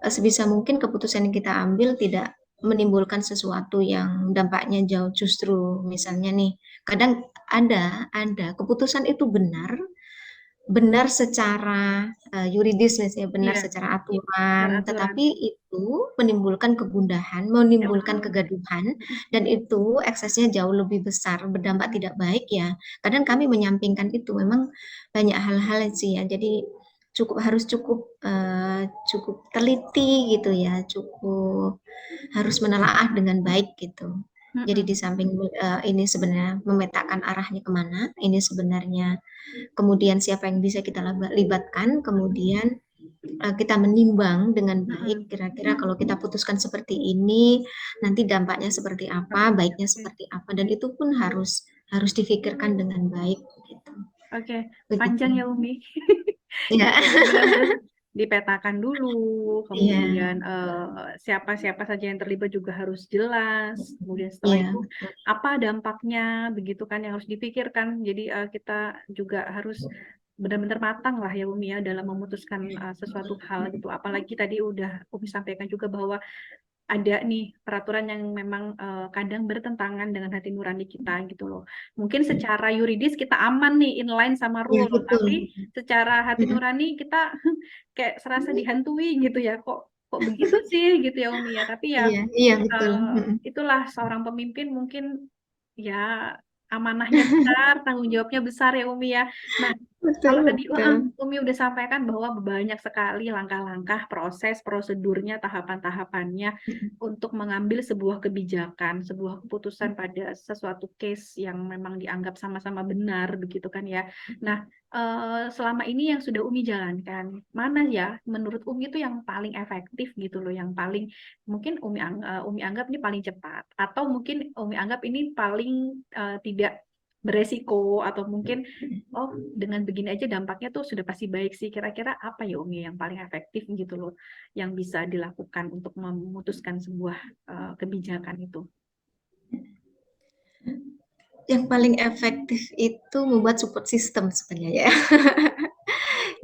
sebisa mungkin keputusan yang kita ambil tidak menimbulkan sesuatu yang dampaknya jauh, justru misalnya nih kadang ada keputusan itu benar secara yuridis, misalnya benar Iya, secara aturan, beraturan. tetapi itu menimbulkan kegundahan, Ya, menimbulkan kegaduhan, dan itu eksesnya jauh lebih besar, berdampak mm-mm. tidak baik ya. Kadang kami menyampingkan itu, memang banyak hal-hal sih ya. Jadi cukup teliti gitu ya, cukup harus menelaah dengan baik gitu. Jadi Mm-mm. di samping ini sebenarnya memetakan arahnya kemana, ini sebenarnya kemudian siapa yang bisa kita libatkan, kemudian kita menimbang dengan baik, Mm-mm. kira-kira kalau kita putuskan seperti ini, nanti dampaknya seperti apa, Oke, baiknya seperti apa, dan itu pun harus harus difikirkan dengan baik, gitu. oke. Begitu. Panjang ya Umi. Iya. Jadi benar-benar harus dipetakan dulu, Iya. kemudian siapa-siapa saja yang terlibat juga harus jelas. Kemudian setelah Iya, itu betul. apa dampaknya, begitu kan yang harus dipikirkan. Jadi kita juga harus benar-benar matang lah ya Umi ya dalam memutuskan sesuatu hal gitu. Apalagi tadi udah Umi sampaikan juga bahwa ada nih peraturan yang memang kadang bertentangan dengan hati nurani kita gitu loh. Mungkin secara yuridis kita aman nih inline sama Iya, rule, betul. tapi secara hati Mm-mm. nurani kita kayak serasa dihantui gitu ya. Kok kok begitu sih gitu ya Umi ya. Tapi ya Iya, iya betul. Mm-mm. itulah seorang pemimpin mungkin ya amanahnya besar, tanggung jawabnya besar ya Umi ya. Nah, Betul, kalau tadi betul. Umi udah sampaikan bahwa banyak sekali langkah-langkah, proses, prosedurnya, tahapan-tahapannya Mm-mm. untuk mengambil sebuah kebijakan, sebuah keputusan pada sesuatu case yang memang dianggap sama-sama benar, begitu kan ya. Nah, selama ini yang sudah Umi jalankan, mana ya menurut Umi itu yang paling efektif gitu loh, yang paling mungkin Umi anggap ini paling cepat, atau mungkin Umi anggap ini paling tidak beresiko, atau mungkin oh dengan begini aja dampaknya tuh sudah pasti baik sih. Kira-kira apa ya Umi yang paling efektif gitu loh yang bisa dilakukan untuk memutuskan sebuah kebijakan itu? Yang paling efektif itu membuat support system sebenarnya ya.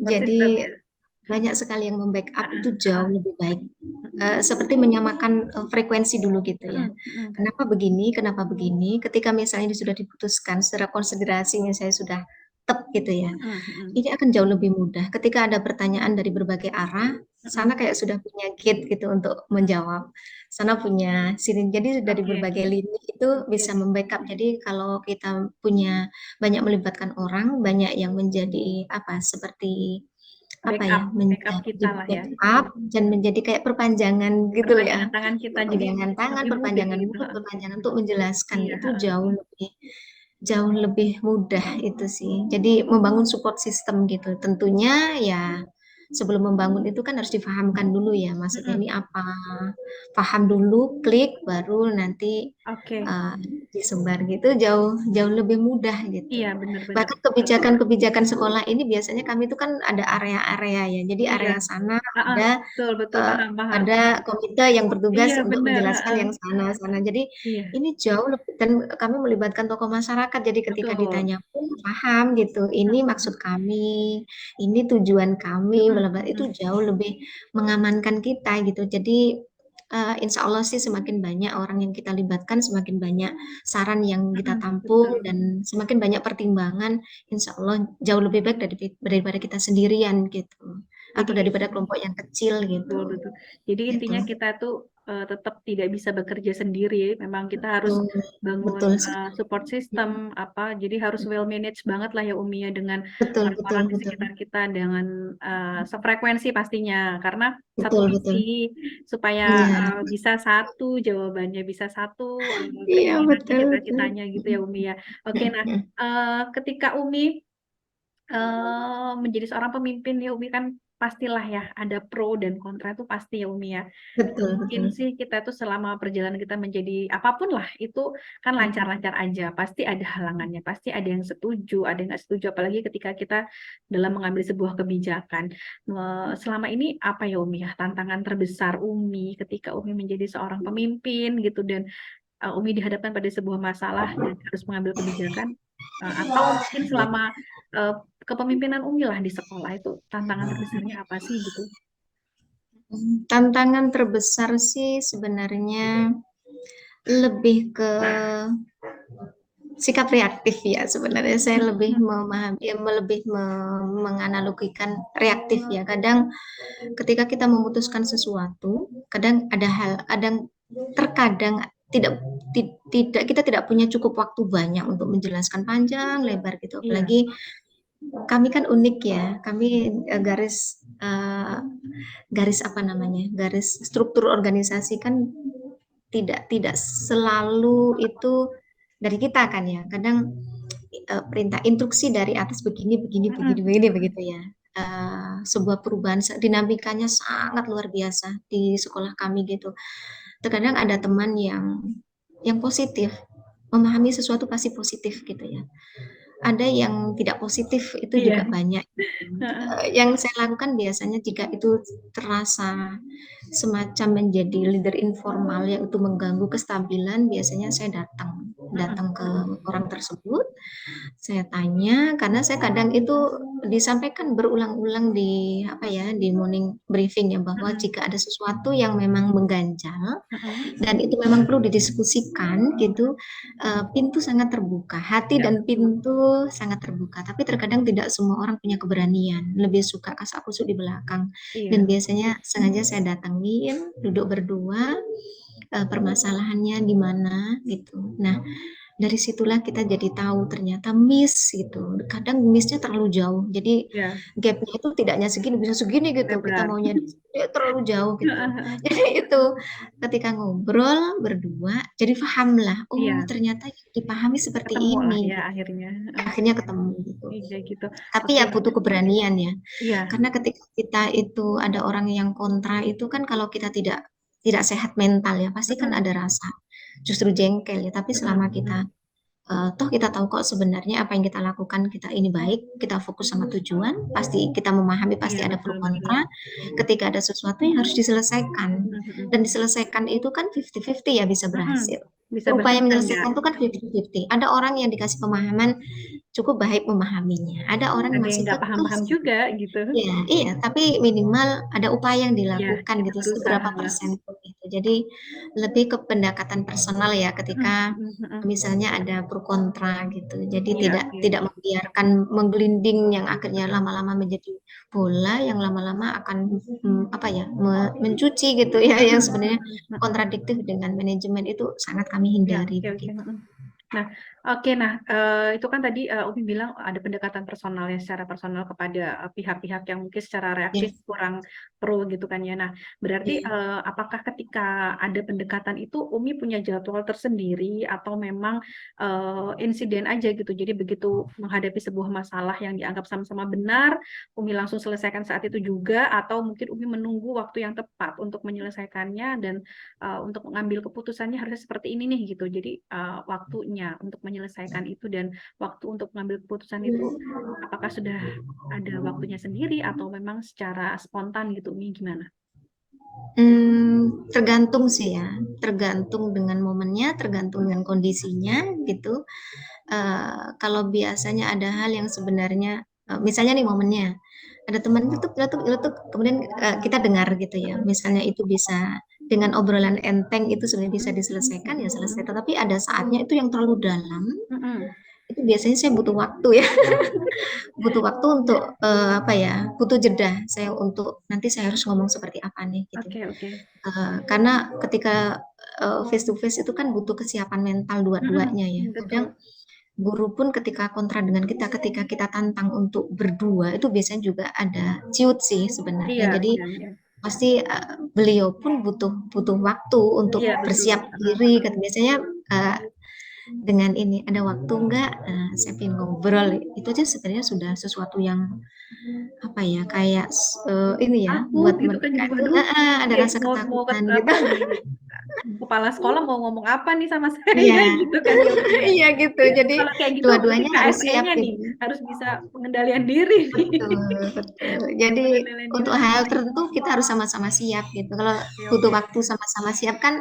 Jadi Konsisten ya. banyak sekali yang membackup Heeh, itu jauh heeh. lebih baik. Mm-mm, Seperti menyamakan frekuensi dulu gitu ya. mm-mm, mm-mm. Kenapa begini, kenapa begini. Ketika misalnya ini sudah diputuskan secara konsiderasinya saya sudah tep gitu ya. Mm, mm, Ini akan jauh lebih mudah. Ketika ada pertanyaan dari berbagai arah, sana mm. kayak sudah punya gate gitu untuk menjawab. Sana punya sini. Jadi dari Oke, berbagai lini itu bisa oke. membackup. Jadi kalau kita punya banyak melibatkan orang, banyak yang menjadi apa seperti apa Backup, ya backup kita menjadi lah ya. backup dan menjadi kayak perpanjangan gitu loh ya, Perpanjangan tangan kita jadi perpanjangan tangan, lebih mudah perpanjangan gitu. mulut, Heeh. perpanjangan untuk menjelaskan Iya, itu heeh. jauh lebih mudah itu sih. Jadi membangun support system gitu. Tentunya ya sebelum membangun itu kan harus difahamkan dulu ya, maksudnya Mm-mm. ini apa. Paham dulu, klik, baru nanti Oke, uh, disebar gitu jauh jauh lebih mudah gitu. iya benar-benar. Bahkan kebijakan-kebijakan sekolah ini biasanya kami itu kan ada area-area ya. Jadi Iya, area sana heeh. ada Betul, betul, paham, paham. ada komite yang bertugas Iya, untuk benar, menjelaskan heeh. yang sana-sana. Jadi Iya, ini jauh lebih dan kami melibatkan tokoh masyarakat. Jadi ketika betul. ditanya pun paham gitu. Ini maksud kami, ini tujuan kami, Mm-mm, bla bla. Itu mm-mm, jauh lebih mengamankan kita gitu. Jadi insya Allah sih semakin banyak orang yang kita libatkan, semakin banyak saran yang kita mm-mm, tampung betul. dan semakin banyak pertimbangan, insya Allah jauh lebih baik daripada kita sendirian gitu, atau Jadi daripada kelompok yang kecil betul, gitu. betul. Jadi Gitu. intinya kita tuh tetap tidak bisa bekerja sendiri. Memang kita harus Betul, bangun betul sekali. support system apa. Jadi harus well managed banget lah ya Umi ya dengan Betul, betul, orang-orang di betul. sekitar kita dengan sefrekuensi pastinya. Karena satu Betul, betul. visi supaya Iya, bisa satu jawabannya, bisa satu iya keinginannya, betul, betul. cita-citanya gitu ya Umi ya. Oke, nah ketika Umi menjadi seorang pemimpin ya Umi kan pastilah ya ada pro dan kontra itu pasti ya Umi ya. Betul, Mungkin betul. sih kita tuh selama perjalanan kita menjadi apapun lah itu kan lancar-lancar aja. Pasti ada halangannya, pasti ada yang setuju, ada yang nggak setuju. Apalagi ketika kita dalam mengambil sebuah kebijakan. Selama ini apa ya Umi ya tantangan terbesar Umi ketika Umi menjadi seorang pemimpin gitu dan Umi dihadapkan pada sebuah masalah dan harus mengambil kebijakan atau mungkin selama uh, kepemimpinan Umi lah di sekolah itu tantangan terbesarnya apa sih gitu? Tantangan terbesar sih sebenarnya lebih ke sikap reaktif ya sebenarnya saya lebih memahami lebih menganalogikan reaktif ya kadang ketika kita memutuskan sesuatu kadang ada hal terkadang tidak kita tidak punya cukup waktu banyak untuk menjelaskan panjang lebar gitu Iya, apalagi kami kan unik ya kami garis apa namanya garis struktur organisasi kan tidak selalu itu dari kita kan ya kadang perintah instruksi dari atas begini begini begini mm-mm, begini begitu ya. Sebuah perubahan dinamikanya sangat luar biasa di sekolah kami gitu terkadang ada teman yang positif memahami sesuatu pasti positif gitu ya ada yang tidak positif, itu Iya. juga banyak. Yang saya lakukan biasanya jika itu terasa semacam menjadi leader informal yang itu mengganggu kestabilan, biasanya saya datang datang ke orang tersebut, saya tanya karena saya kadang itu disampaikan berulang-ulang di apa ya, di morning briefing ya, bahwa jika ada sesuatu yang memang mengganjal dan itu memang perlu didiskusikan gitu, pintu sangat terbuka, hati Ya, dan betul. pintu sangat terbuka. Tapi terkadang tidak semua orang punya keberanian, lebih suka kasak-kusuk di belakang. Dan Iya. biasanya sengaja saya datangin, duduk berdua, permasalahannya di mana gitu. Nah, dari situlah kita jadi tahu ternyata miss gitu. Kadang missnya terlalu jauh. Jadi Ya, gapnya itu tidak hanya segini, bisa segini gitu. Kita benar. maunya terlalu jauh gitu. Jadi itu ketika ngobrol berdua, jadi paham lah. Oh, Iya, ternyata yang dipahami seperti ketemu lah ini. ya akhirnya. Akhirnya ketemu gitu. Iya gitu. Tapi Oke. ya butuh keberanian ya. Iya. Karena ketika kita itu ada orang yang kontra itu kan, kalau kita tidak sehat mental ya, pasti kan ada rasa justru jengkel ya. Tapi selama kita toh kita tahu kok sebenarnya apa yang kita lakukan kita ini baik, kita fokus sama tujuan, pasti kita memahami Iya, pasti ada pro betul betul. kontra. Ketika ada sesuatu yang harus diselesaikan dan diselesaikan itu kan 50-50 ya, bisa berhasil. Bisa Upaya berhasil nggak? menyelesaikan itu kan 50-50. Ada orang yang dikasih pemahaman cukup baik memahaminya. Ada orang Ada yang masih nggak kekeh. paham-paham juga gitu. Iya, iya, tapi minimal ada upaya yang Ya, dilakukan kita gitu, berusaha seberapa ya. persen pun gitu. Jadi lebih ke pendekatan personal ya, ketika misalnya ada pro kontra gitu. Jadi Iya, tidak oke. tidak membiarkan menggelinding yang akhirnya lama-lama menjadi bola yang lama-lama akan apa ya, mencuci gitu ya, yang sebenarnya kontradiktif dengan manajemen, itu sangat kami Ya, hindari oke oke. begitu. Nah, oke. Nah, itu kan tadi Umi bilang ada pendekatan personal ya, secara personal kepada pihak-pihak yang mungkin secara Ya, reaktif kurang pro gitu kan ya. Nah, berarti ya. apakah ketika ada pendekatan itu Umi punya jadwal tersendiri atau memang insiden aja gitu. Jadi begitu menghadapi sebuah masalah yang dianggap sama-sama benar, Umi langsung selesaikan saat itu juga, atau mungkin Umi menunggu waktu yang tepat untuk menyelesaikannya dan untuk mengambil keputusannya harusnya seperti ini nih gitu. Jadi waktunya untuk menyelesaikan itu dan waktu untuk mengambil keputusan itu apakah sudah ada waktunya sendiri atau memang secara spontan gitu, Umi gimana? Tergantung sih ya, tergantung dengan momennya, tergantung dengan kondisinya gitu. Kalau biasanya ada hal yang sebenarnya, misalnya nih momennya, ada teman itu kemudian kita dengar gitu ya, misalnya itu bisa dengan obrolan enteng itu sebenarnya bisa diselesaikan ya selesai. Tetapi ada saatnya itu yang terlalu dalam, itu biasanya saya butuh waktu ya. Butuh waktu untuk apa ya, butuh jeda saya untuk nanti saya harus ngomong seperti apa nih gitu. Oke oke. Karena ketika face to face itu kan butuh kesiapan mental dua-duanya ya. Betul. Kadang guru pun ketika kontra dengan kita, ketika kita tantang untuk berdua, itu biasanya juga ada ciut sih sebenarnya. Iya Jadi iya iya. pasti beliau pun butuh butuh waktu untuk Iya betul. bersiap diri. Biasanya dengan ini ada waktu enggak, saya pengen ngobrol, itu aja sebenarnya sudah sesuatu yang apa ya, kayak ini ya, Takut buat gitu kan, mereka jadi itu waduh ada kayak rasa mau ketakutan apa gitu. nih, kepala sekolah mau ngomong apa nih sama saya Iya, gitu kan ya, Umi ya. iya gitu. Jadi Kalau kayak gitu berarti dua-duanya harus siap KSE-nya nih gitu. harus bisa pengendalian diri nih. Betul, betul. Jadi Pengendalian diri untuk harus hal baik. tertentu kita harus sama-sama siap gitu. Kalau Oke butuh oke. waktu sama-sama siap kan,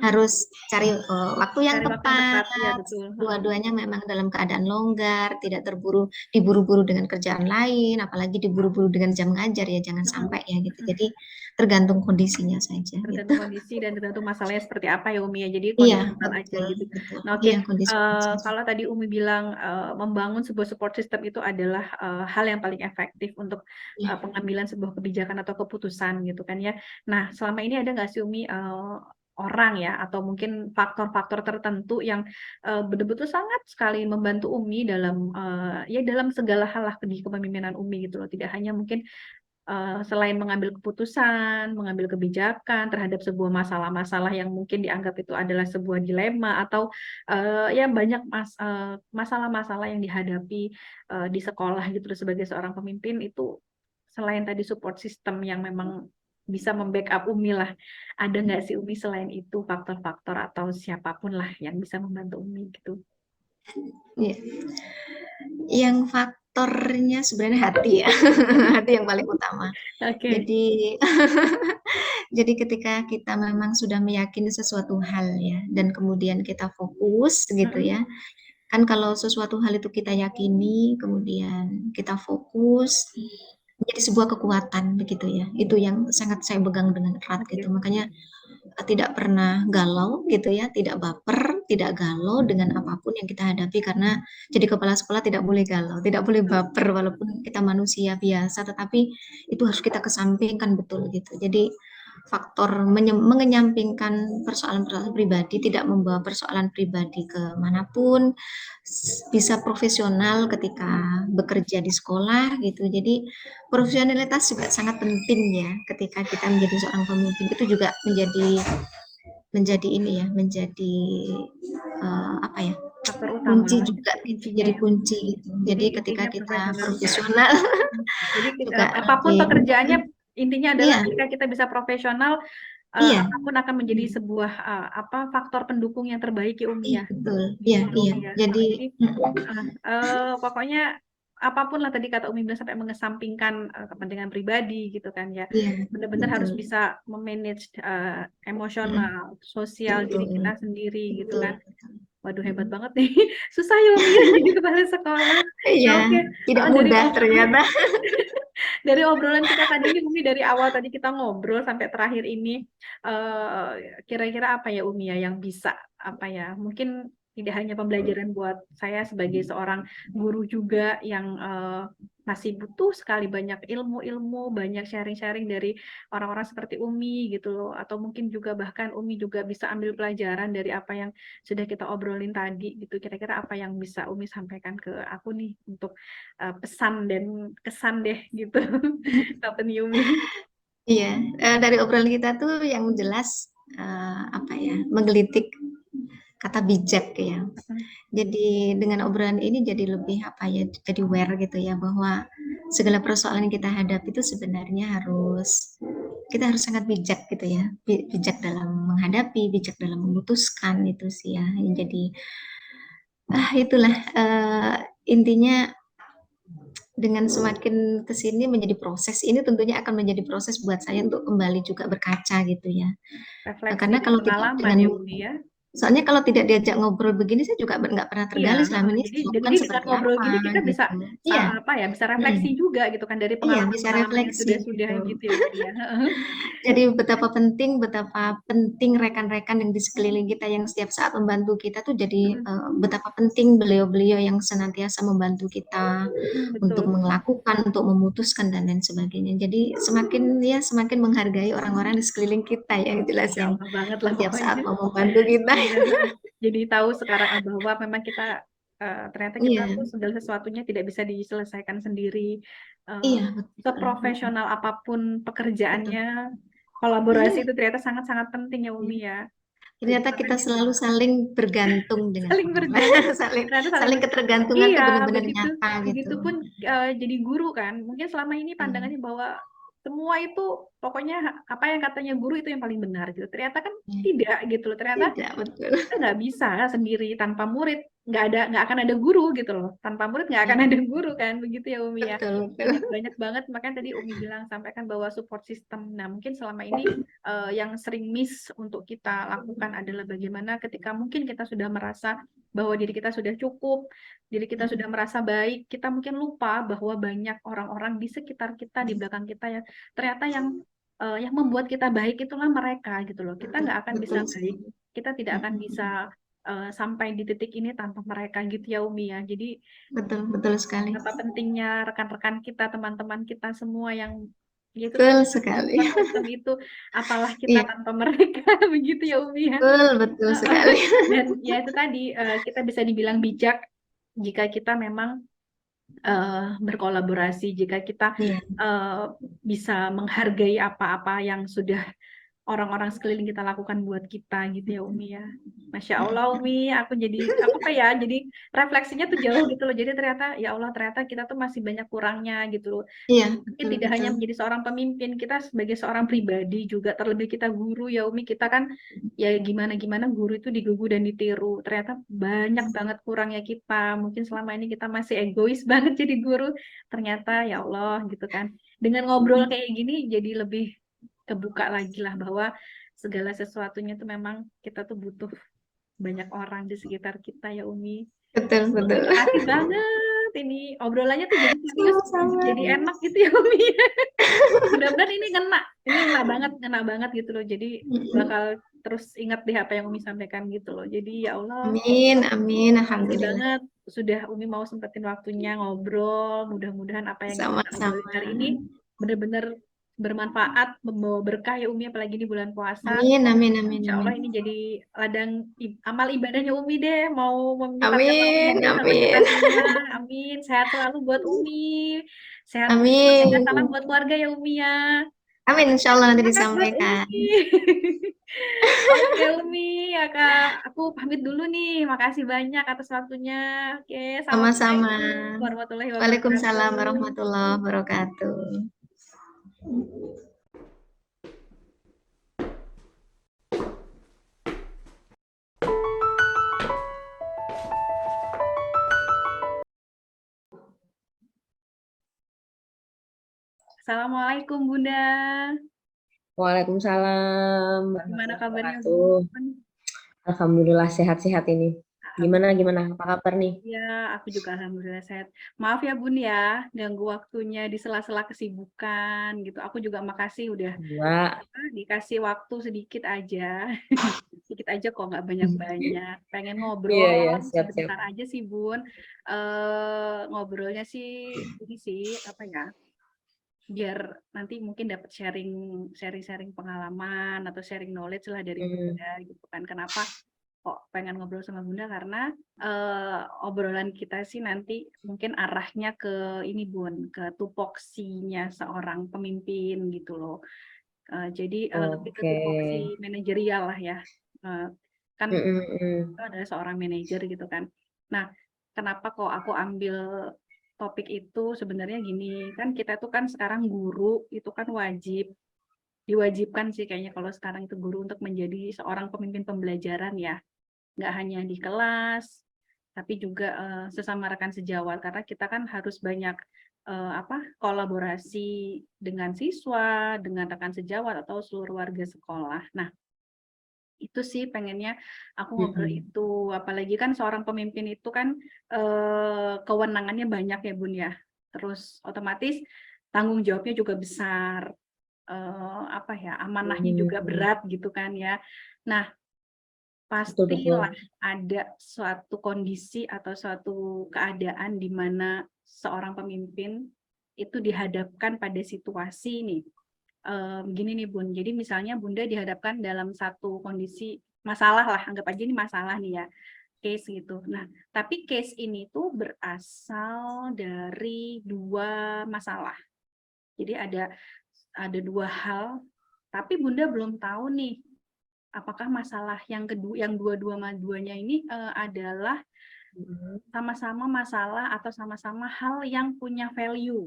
harus cari waktu yang Cari waktu yang tepat. tepat ya betul. Dua-duanya memang dalam keadaan longgar, tidak diburu-buru dengan kerjaan lain, apalagi diburu-buru dengan jam ngajar ya, jangan sampai ya gitu. Jadi tergantung kondisinya saja gitu. Tergantung kondisi dan tergantung masalahnya seperti apa ya Umi ya. Jadi Iya, kondisional aja betul, gitu. betul. Nah oke, Iya, kondisi saja. kalau tadi Umi bilang membangun sebuah support system itu adalah hal yang paling efektif untuk Iya. pengambilan sebuah kebijakan atau keputusan gitu kan ya. Nah selama ini ada nggak sih Umi orang ya atau mungkin faktor-faktor tertentu yang betul-betul sangat sekali membantu Umi dalam ya dalam segala hal lah di kepemimpinan Umi gitu loh. Tidak hanya mungkin selain mengambil keputusan, mengambil kebijakan terhadap sebuah masalah-masalah yang mungkin dianggap itu adalah sebuah dilema atau ya banyak masalah-masalah yang dihadapi di sekolah gitu sebagai seorang pemimpin itu selain tadi support system yang memang bisa membackup Umi lah, ada nggak sih Umi selain itu faktor-faktor atau siapapun lah yang bisa membantu Umi gitu? Iya. Yang faktornya sebenarnya hati ya, hati yang paling utama. Oke. Jadi jadi ketika kita memang sudah meyakini sesuatu hal ya, dan kemudian kita fokus gitu Mm-mm. ya. Kan kalau sesuatu hal itu kita yakini, kemudian kita fokus, menjadi sebuah kekuatan begitu ya. Itu yang sangat saya pegang dengan erat gitu. Oke. Makanya tidak pernah galau gitu ya, tidak baper, tidak galau dengan apapun yang kita hadapi karena jadi kepala sekolah tidak boleh galau, tidak boleh baper walaupun kita manusia biasa, tetapi itu harus kita kesampingkan betul gitu. Jadi faktor mengenyampingkan persoalan-persoalan pribadi, tidak membawa persoalan pribadi ke manapun, bisa profesional ketika bekerja di sekolah gitu. Jadi profesionalitas juga sangat penting ya ketika kita menjadi seorang pemimpin, itu juga menjadi ini ya, menjadi apa ya, Faktor utama, kunci juga gitu, kuncinya jadi ya. kunci gitu. Jadi Jadi ketika intinya kita profesionalitas. profesional Jadi juga apapun lebih, pekerjaannya, intinya adalah iya ketika kita bisa profesional, iya apapun akan menjadi sebuah faktor pendukung yang terbaik ya Umi iya ya. betul, Gitu iya ya iya. Umi ya. Jadi Jadi pokoknya apapun lah tadi kata Umi bilang sampai mengesampingkan kepentingan pribadi gitu kan ya. iya Benar-benar harus betul. bisa memanage Mm, emosional, sosial betul diri kita sendiri gitu betul kan. betul. Waduh hebat Mm. banget nih. Susah ya Umi ya jadi kepala sekolah. Iya, Oke. tidak Dari mudah ternyata. dari obrolan kita tadi ini Umi, dari awal tadi kita ngobrol sampai terakhir ini, kira-kira apa ya Umi ya yang bisa, apa ya, mungkin tidak hanya pembelajaran buat saya sebagai seorang guru juga yang masih butuh sekali banyak ilmu-ilmu, banyak sharing-sharing dari orang-orang seperti Umi gitu loh, atau mungkin juga bahkan Umi juga bisa ambil pelajaran dari apa yang sudah kita obrolin tadi gitu. Kira-kira apa yang bisa Umi sampaikan ke aku nih untuk pesan dan kesan deh gitu. Apa nih Umi? Iya, dari obrolan kita tuh yang jelas apa ya, menggelitik kata bijak ya. Jadi dengan obrolan ini jadi lebih apa ya, jadi aware gitu ya bahwa segala persoalan yang kita hadapi itu sebenarnya kita harus sangat bijak gitu ya, bijak dalam menghadapi, bijak dalam memutuskan itu sih ya. Jadi itulah intinya dengan semakin kesini menjadi proses ini tentunya akan menjadi proses buat saya untuk kembali juga berkaca gitu ya. Refleksi Karena dan kalau tidak pengalaman ya dengan Umi ya. soalnya kalau tidak diajak ngobrol begini saya juga nggak pernah Iya, tergali selama ini jadi saya jadi lakukan dengan seperti ngobrol apa gini kita bisa gitu. Iya, apa ya, bisa mm, refleksi juga gitu kan dari iya bisa pengalaman-pengalaman yang refleksi sudah-sudah gitu. gitu ya Umi ya. Jadi betapa penting rekan-rekan yang di sekeliling kita yang setiap saat membantu kita tuh jadi betapa penting beliau-beliau yang senantiasa membantu kita untuk Betul. melakukan, untuk memutuskan dan lain sebagainya. Jadi semakin menghargai orang-orang di sekeliling kita yang jelas Masya yang Allah banget lah setiap saat pokoknya. mau membantu kita. Iya. Jadi tahu sekarang bahwa memang kita ternyata kita Iya, tuh segala sesuatunya tidak bisa diselesaikan sendiri. Eh, iya betul, Seprofesional apapun betul. pekerjaannya, kolaborasi Iya, itu ternyata sangat-sangat penting ya iya. Umi ya. Jadi Ternyata kita makanya selalu saling bergantung dengan saling orang. bergantung, saling ternyata saling saling ketergantungan iya tuh benar-benar begitu, nyata gitu. begitupun jadi guru kan mungkin selama ini Iya, pandangannya bahwa semua itu pokoknya apa yang katanya guru itu yang paling benar gitu, ternyata kan iya. tidak gitu loh, ternyata Tidak betul. kita nggak bisa sendiri tanpa murid, nggak akan ada guru gitu loh, tanpa murid nggak akan Iya, ada guru kan, begitu ya Umi ya. betul Jadi betul. banyak banget makanya tadi Umi bilang sampaikan bahwa support system, nah mungkin selama ini yang sering miss untuk kita lakukan adalah bagaimana ketika mungkin kita sudah merasa bahwa diri kita sudah cukup, diri kita sudah merasa baik, kita mungkin lupa bahwa banyak orang-orang di sekitar kita, di belakang kita yang ternyata yang membuat kita baik itulah mereka gitu loh. Kita Betul nggak akan bisa betul baik, sekali. kita tidak akan bisa sampai di titik ini tanpa mereka gitu ya Umi ya. Jadi Betul betul sekali. apa pentingnya rekan-rekan kita, teman-teman kita semua yang gitu tadi Betul masuk sekali. support system itu, apalah kita Iya, tanpa mereka begitu ya Umi ya. betul betul sekali. Dan ya itu tadi kita bisa dibilang bijak jika kita memang berkolaborasi, jika kita Iya, bisa menghargai apa-apa yang sudah orang-orang sekeliling kita lakukan buat kita gitu ya Umi ya. Masya Allah Umi, aku jadi apa ya, jadi refleksinya tuh jauh gitu loh. Jadi ternyata ya Allah, ternyata kita tuh masih banyak kurangnya gitu loh. Iya, Mungkin betul tidak hanya betul. menjadi seorang pemimpin, kita sebagai seorang pribadi juga, terlebih kita guru ya Umi, kita kan ya gimana-gimana guru itu digugu dan ditiru. Ternyata banyak banget kurangnya kita. Mungkin selama ini kita masih egois banget jadi guru. Ternyata ya Allah gitu kan. Dengan ngobrol kayak gini jadi lebih kebuka lagi lah bahwa segala sesuatunya tuh memang kita tuh butuh banyak orang di sekitar kita ya Umi. Betul Umi betul. makasih banget, ini obrolannya tuh jadi serius, Sama-sama. jadi enak gitu ya Umi. Mudah-mudahan ini ngena banget gitu loh. Jadi bakal terus ingat deh apa yang Umi sampaikan gitu loh. Jadi ya Allah, Amin, amin, makasih alhamdulillah. banget sudah Umi mau sempetin waktunya ngobrol. Mudah-mudahan apa yang kita obrolin Sama-sama. hari ini benar-benar bermanfaat, membawa berkah ya Umi, apalagi di bulan puasa. Amin, amin, amin, Insya amin. Allah ini jadi ladang amal ibadahnya Umi deh, mau menyempatkan waktu Amin, ngobrol sama kita amin. semua. Amin. Sehat selalu buat Umi. Sehat jaga Amin. salam buat keluarga ya Umi ya. Amin, insya Allah nanti Semangat buat disampaikan. Umi. Oke Umi, ya Kak, aku pamit dulu nih. Makasih banyak atas waktunya. Oke, Sama-sama. Assalamualaikum warahmatullahi Waalaikumsalam wabarakatuh. warahmatullahi wabarakatuh. Assalamualaikum Bunda. Waalaikumsalam Gimana warahmatullahi kabarnya wabarakatuh. Bun? Alhamdulillah sehat-sehat ini. Gimana? Apa kabar nih? Ya, aku juga alhamdulillah sehat. Maaf ya Bun ya, ganggu waktunya di sela-sela kesibukan gitu. Aku juga makasih udah Dua. dikasih waktu sedikit aja. Sedikit aja kok, nggak banyak-banyak. Pengen Iya, ngobrol siap-siap. sebentar aja sih Bun. Ngobrolnya sih ini sih apa ya? Biar nanti mungkin dapat sharing pengalaman atau sharing knowledge lah dari Bunda gitu kan. Kenapa kok pengen ngobrol sama Bunda, karena obrolan kita sih nanti mungkin arahnya ke ini Bun, ke tupoksinya seorang pemimpin gitu loh. Jadi lebih ke Oke. tupoksi manajerial lah ya. Kan Mm-mm. itu adalah seorang manajer gitu kan. Nah, kenapa kok aku ambil topik itu? Sebenarnya gini, kan kita tuh kan sekarang guru itu kan diwajibkan sih kayaknya kalau sekarang itu guru untuk menjadi seorang pemimpin pembelajaran ya. Nggak hanya di kelas, tapi juga sesama rekan sejawat, karena kita kan harus banyak kolaborasi dengan siswa, dengan rekan sejawat atau seluruh warga sekolah. Nah, itu sih pengennya aku ngobrol itu, apalagi kan seorang pemimpin itu kan kewenangannya banyak ya Bun ya, terus otomatis tanggung jawabnya juga besar, amanahnya juga berat gitu kan ya. Nah, pastilah ada suatu kondisi atau suatu keadaan di mana seorang pemimpin itu dihadapkan pada situasi nih. Begini nih Bun, jadi misalnya Bunda dihadapkan dalam satu kondisi masalah lah, anggap aja ini masalah nih ya, case gitu. Nah, tapi case ini tuh berasal dari dua masalah. Jadi ada dua hal, tapi Bunda belum tahu nih apakah masalah yang dua-duanya ini adalah sama-sama masalah atau sama-sama hal yang punya value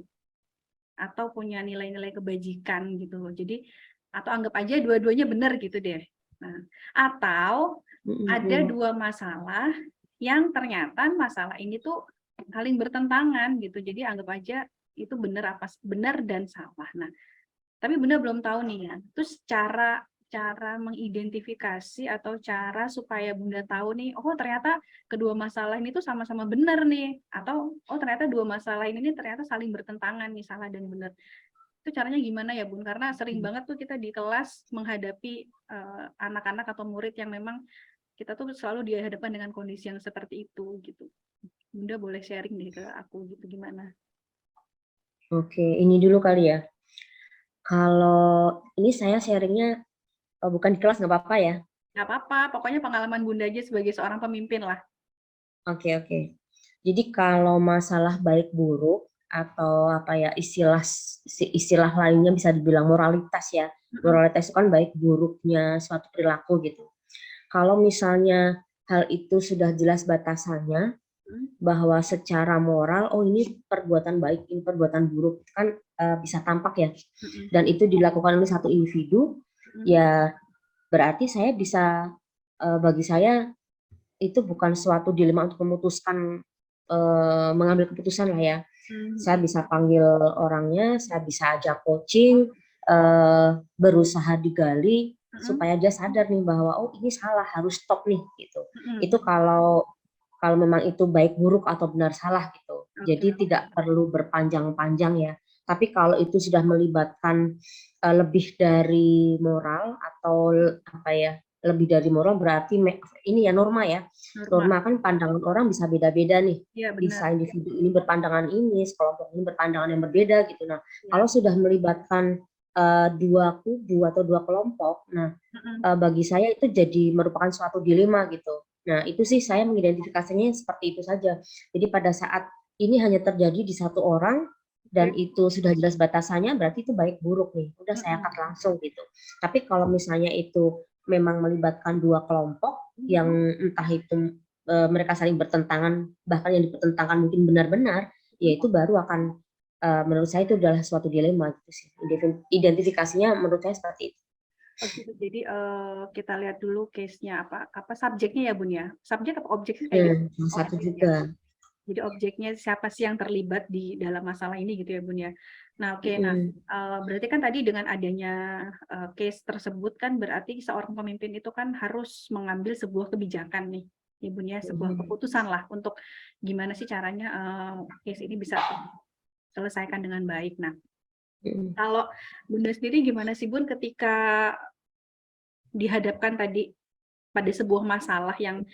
atau punya nilai-nilai kebajikan gitu loh. Jadi atau anggap aja dua-duanya benar gitu deh. Nah, atau ada dua masalah yang ternyata masalah ini tuh saling bertentangan gitu. Jadi anggap aja itu benar dan salah. Nah, tapi Bunda belum tahu nih ya. Terus cara mengidentifikasi atau cara supaya Bunda tahu nih, oh ternyata kedua masalah ini tuh sama-sama benar nih, atau oh ternyata dua masalah ini ternyata saling bertentangan nih, salah dan benar. Itu caranya gimana ya Bun? Karena sering banget tuh kita di kelas menghadapi anak-anak atau murid yang memang kita tuh selalu dihadapkan dengan kondisi yang seperti itu gitu. Bunda boleh sharing deh ke aku gitu, gimana? Oke, ini dulu kali ya. Kalau ini saya sharingnya bukan di kelas, nggak apa-apa ya? Nggak apa-apa, pokoknya pengalaman Bunda aja sebagai seorang pemimpin lah. Oke. Jadi kalau masalah baik buruk atau apa ya, istilah lainnya bisa dibilang moralitas ya. Moralitas itu kan baik buruknya suatu perilaku gitu. Kalau misalnya hal itu sudah jelas batasannya, bahwa secara moral, oh ini perbuatan baik, ini perbuatan buruk, kan bisa tampak ya. Dan itu dilakukan oleh satu individu, ya berarti saya bisa, bagi saya itu bukan suatu dilema untuk memutuskan, mengambil keputusan lah ya. Saya bisa panggil orangnya, saya bisa ajak coaching, berusaha digali supaya dia sadar nih bahwa oh ini salah, harus stop nih gitu. Itu kalau memang itu baik buruk atau benar salah gitu. Jadi tidak perlu berpanjang-panjang ya. Tapi kalau itu sudah melibatkan lebih dari moral atau apa ya, lebih dari moral berarti ini ya norma ya. Norma kan pandangan orang bisa beda-beda nih. Iya, benar. Bisa individu ini berpandangan ini, sekelompok ini berpandangan yang berbeda gitu. Nah, kalau sudah melibatkan dua kubu atau dua kelompok, nah bagi saya itu jadi merupakan suatu dilema gitu. Nah, itu sih saya mengidentifikasinya seperti itu saja. Jadi pada saat ini hanya terjadi di satu orang dan itu sudah jelas batasannya, berarti itu baik buruk nih. Udah saya cut langsung gitu. Tapi kalau misalnya itu memang melibatkan dua kelompok yang entah itu mereka saling bertentangan, bahkan yang dipertentangkan mungkin benar-benar, ya itu baru akan menurut saya itu adalah suatu dilema gitu sih. Identifikasinya menurut saya seperti itu. Oh gitu. Jadi kita lihat dulu case-nya apa subjeknya ya Bun ya. Subjek apa objek sih kayak gitu? Satu Objek juga. ya. Jadi objeknya siapa sih yang terlibat di dalam masalah ini gitu ya Bun ya. Nah oke, nah berarti kan tadi dengan adanya case tersebut kan berarti seorang pemimpin itu kan harus mengambil sebuah kebijakan nih ya Bun ya, sebuah keputusan lah untuk gimana sih caranya case ini bisa selesaikan dengan baik. Nah kalau Bunda sendiri gimana sih Bun ketika dihadapkan tadi pada sebuah masalah yang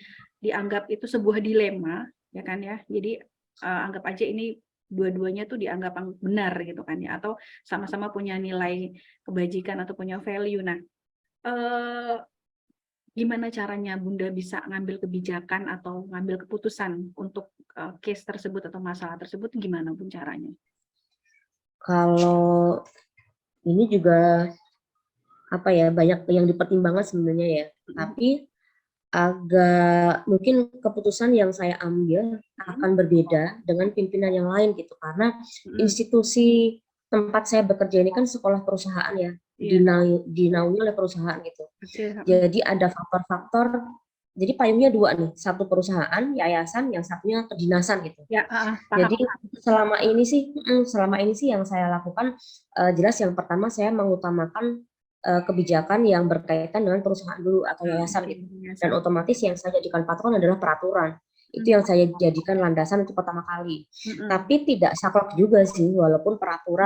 dianggap itu sebuah dilema, ya kan ya. Jadi anggap aja ini dua-duanya tuh dianggap benar gitu kan ya, atau sama-sama punya nilai kebajikan atau punya value. Nah, gimana caranya Bunda bisa ngambil kebijakan atau ngambil keputusan untuk case tersebut atau masalah tersebut, gimana Bun caranya? Kalau ini juga apa ya, banyak yang dipertimbangkan sebenarnya ya. Tapi agak mungkin keputusan yang saya ambil akan berbeda dengan pimpinan yang lain gitu, karena institusi tempat saya bekerja ini kan sekolah perusahaan ya, dinaungi oleh perusahaan gitu. Jadi ada faktor-faktor, jadi payungnya dua nih, satu perusahaan, yayasan, yang satunya kedinasan gitu. Jadi selama ini sih yang saya lakukan jelas yang pertama saya mengutamakan kebijakan yang berkaitan dengan perusahaan dulu atau yayasan gitu. Dan otomatis yang saya jadikan patokan adalah peraturan. Itu yang saya jadikan landasan untuk pertama kali. Tapi tidak saklek juga sih, walaupun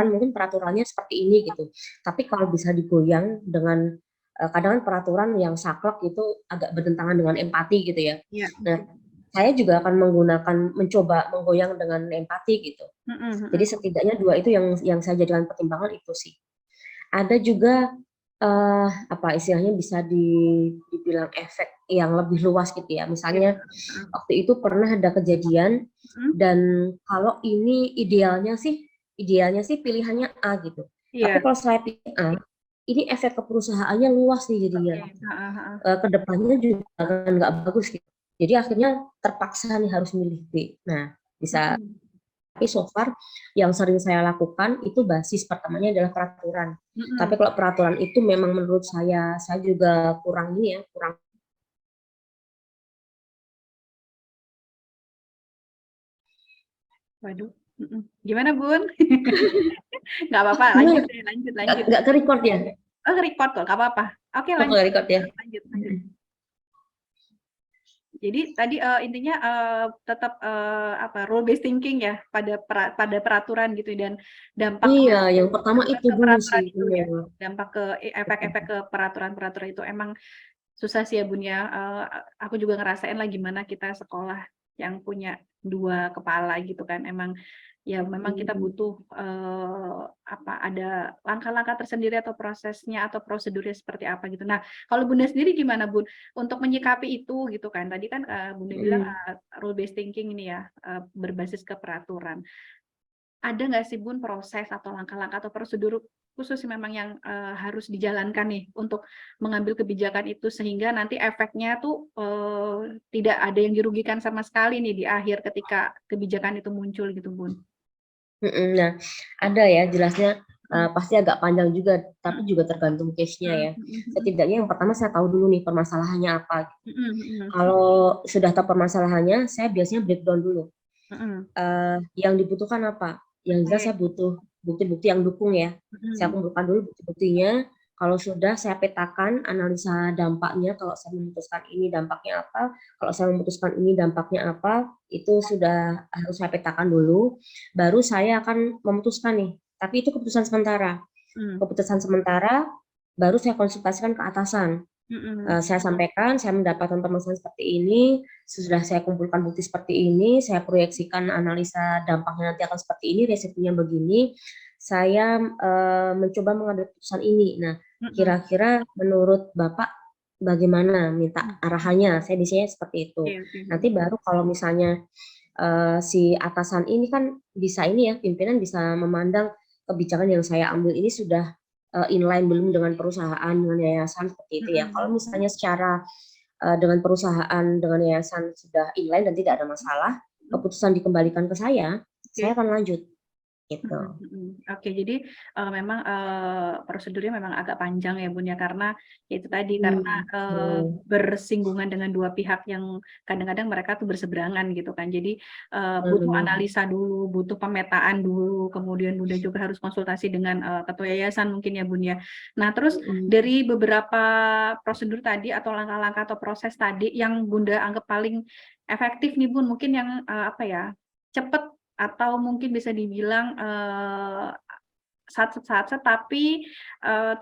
mungkin peraturannya seperti ini gitu. Tapi kalau bisa digoyang dengan kadang peraturan yang saklek itu agak bertentangan dengan empati gitu ya. Nah, saya juga akan mencoba menggoyang dengan empati gitu. Jadi setidaknya dua itu yang saya jadikan pertimbangan itu sih. Ada juga apa istilahnya bisa dibilang efek yang lebih luas gitu ya. Misalnya waktu itu pernah ada kejadian dan kalau ini idealnya sih pilihannya A gitu. Tapi kalau saya pilih A, ini efek ke perusahaannya luas nih jadinya. Kedepannya juga akan nggak bagus gitu. Jadi akhirnya terpaksa nih harus milih B. Nah, bisa. Tapi so far yang sering saya lakukan itu basis pertamanya adalah peraturan. Tapi kalau peraturan itu memang menurut saya juga kurang. Waduh, gimana Bun? Nggak apa-apa, lanjut. Nggak ke-record ya? Oh, ke-record kok, nggak apa-apa. Oke, lanjut. Record ya. Lanjut. Jadi tadi intinya tetap rule based thinking ya pada peraturan gitu, dan dampak yang pertama itu dulu sih itu ya, dampak ke efek-efek ke peraturan itu emang susah sih ya Bun ya. Aku juga ngerasain lah gimana kita sekolah yang punya dua kepala gitu kan, memang kita butuh ada langkah-langkah tersendiri atau prosesnya atau prosedurnya seperti apa gitu. Nah, kalau Bunda sendiri gimana Bun untuk menyikapi itu gitu kan? Tadi kan Bunda bilang rule based thinking ini ya, berbasis ke peraturan. ada nggak sih Bun proses atau langkah-langkah atau prosedur khusus memang yang harus dijalankan nih untuk mengambil kebijakan itu sehingga nanti efeknya tuh tidak ada yang dirugikan sama sekali nih di akhir ketika kebijakan itu muncul gitu Bun? Nah, ada ya jelasnya pasti agak panjang juga, tapi juga tergantung case-nya ya. Setidaknya yang pertama saya tahu dulu nih permasalahannya apa. Kalau sudah tahu permasalahannya, saya biasanya breakdown dulu. Yang dibutuhkan apa? Yang jelas saya butuh bukti-bukti yang dukung ya. Saya kumpulkan dulu bukti-buktinya. Kalau sudah saya petakan analisa dampaknya, kalau saya memutuskan ini dampaknya apa, kalau saya memutuskan ini dampaknya apa, itu sudah harus saya petakan dulu, baru saya akan memutuskan nih. Tapi itu keputusan sementara. Keputusan sementara, baru saya konsultasikan ke atasan. Saya sampaikan, saya mendapatkan permasalahan seperti ini, sudah saya kumpulkan bukti seperti ini, saya proyeksikan analisa dampaknya nanti akan seperti ini, resikonya begini, saya mencoba mengambil keputusan ini. Nah, kira-kira menurut Bapak bagaimana, minta arahannya, saya biasanya seperti itu. Nanti baru kalau misalnya si atasan ini kan bisa ini ya, pimpinan bisa memandang kebijakan yang saya ambil ini sudah inline belum dengan perusahaan, dengan yayasan seperti itu ya. Kalau misalnya secara dengan perusahaan, dengan yayasan sudah inline dan tidak ada masalah, keputusan dikembalikan ke saya akan lanjut. Gitu. Oke, jadi memang prosedurnya memang agak panjang ya Bun ya, karena itu tadi karena bersinggungan dengan dua pihak yang kadang-kadang mereka tuh berseberangan gitu kan. Jadi butuh analisa dulu, butuh pemetaan dulu, kemudian Bunda juga harus konsultasi dengan ketua yayasan mungkin ya Bun ya. Nah terus dari beberapa prosedur tadi atau langkah-langkah atau proses tadi yang Bunda anggap paling efektif nih Bun, mungkin yang apa ya, cepat atau mungkin bisa dibilang saat tapi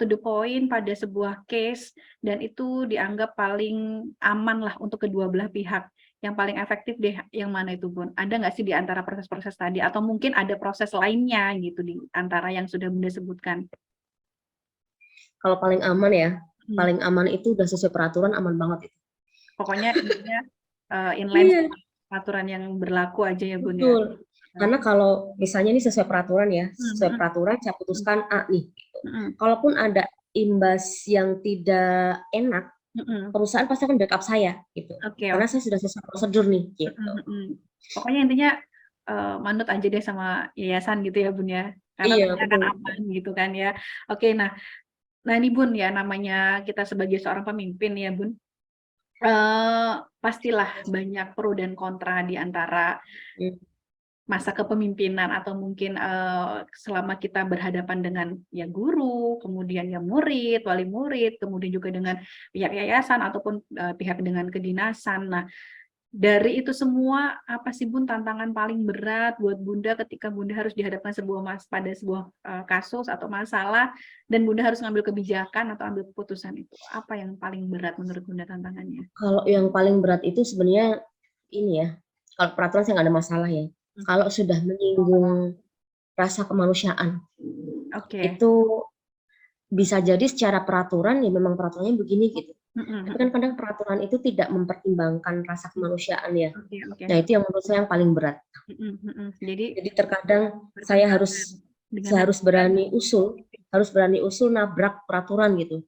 to the point pada sebuah case dan itu dianggap paling aman lah untuk kedua belah pihak. Yang paling efektif deh yang mana itu Bun? Ada nggak sih di antara proses-proses tadi atau mungkin ada proses lainnya gitu di antara yang sudah Bunda sebutkan? Kalau paling aman ya, paling aman itu udah sesuai peraturan, aman banget itu. Pokoknya inline peraturan yang berlaku aja ya Bun ya. Karena kalau misalnya ini sesuai peraturan ya, sesuai peraturan saya putuskan A nih. Gitu. Kalaupun ada imbas yang tidak enak, perusahaan pasti akan backup saya gitu. Karena saya sudah sesuai prosedur nih gitu. Pokoknya intinya manut aja deh sama yayasan gitu ya Bun ya. Karena akan aman gitu kan ya. Oke, nah ini Bun ya, namanya kita sebagai seorang pemimpin ya Bun. Pastilah banyak pro dan kontra di antara masa kepemimpinan atau mungkin selama kita berhadapan dengan ya guru, kemudian ya murid, wali murid, kemudian juga dengan pihak yayasan ataupun pihak dengan kedinasan. Nah, dari itu semua apa sih Bun tantangan paling berat buat Bunda ketika Bunda harus dihadapkan pada sebuah kasus atau masalah dan Bunda harus ngambil kebijakan atau ambil keputusan itu? Apa yang paling berat menurut Bunda tantangannya? Kalau yang paling berat itu sebenarnya ini ya, kalau peraturan saya nggak ada masalah ya. Kalau sudah menyinggung rasa kemanusiaan, itu bisa jadi secara peraturan ya memang peraturannya begini gitu. Tapi kan kadang peraturan itu tidak mempertimbangkan rasa kemanusiaan ya. Nah itu yang menurut saya yang paling berat. Jadi terkadang saya harus berani usul nabrak peraturan gitu.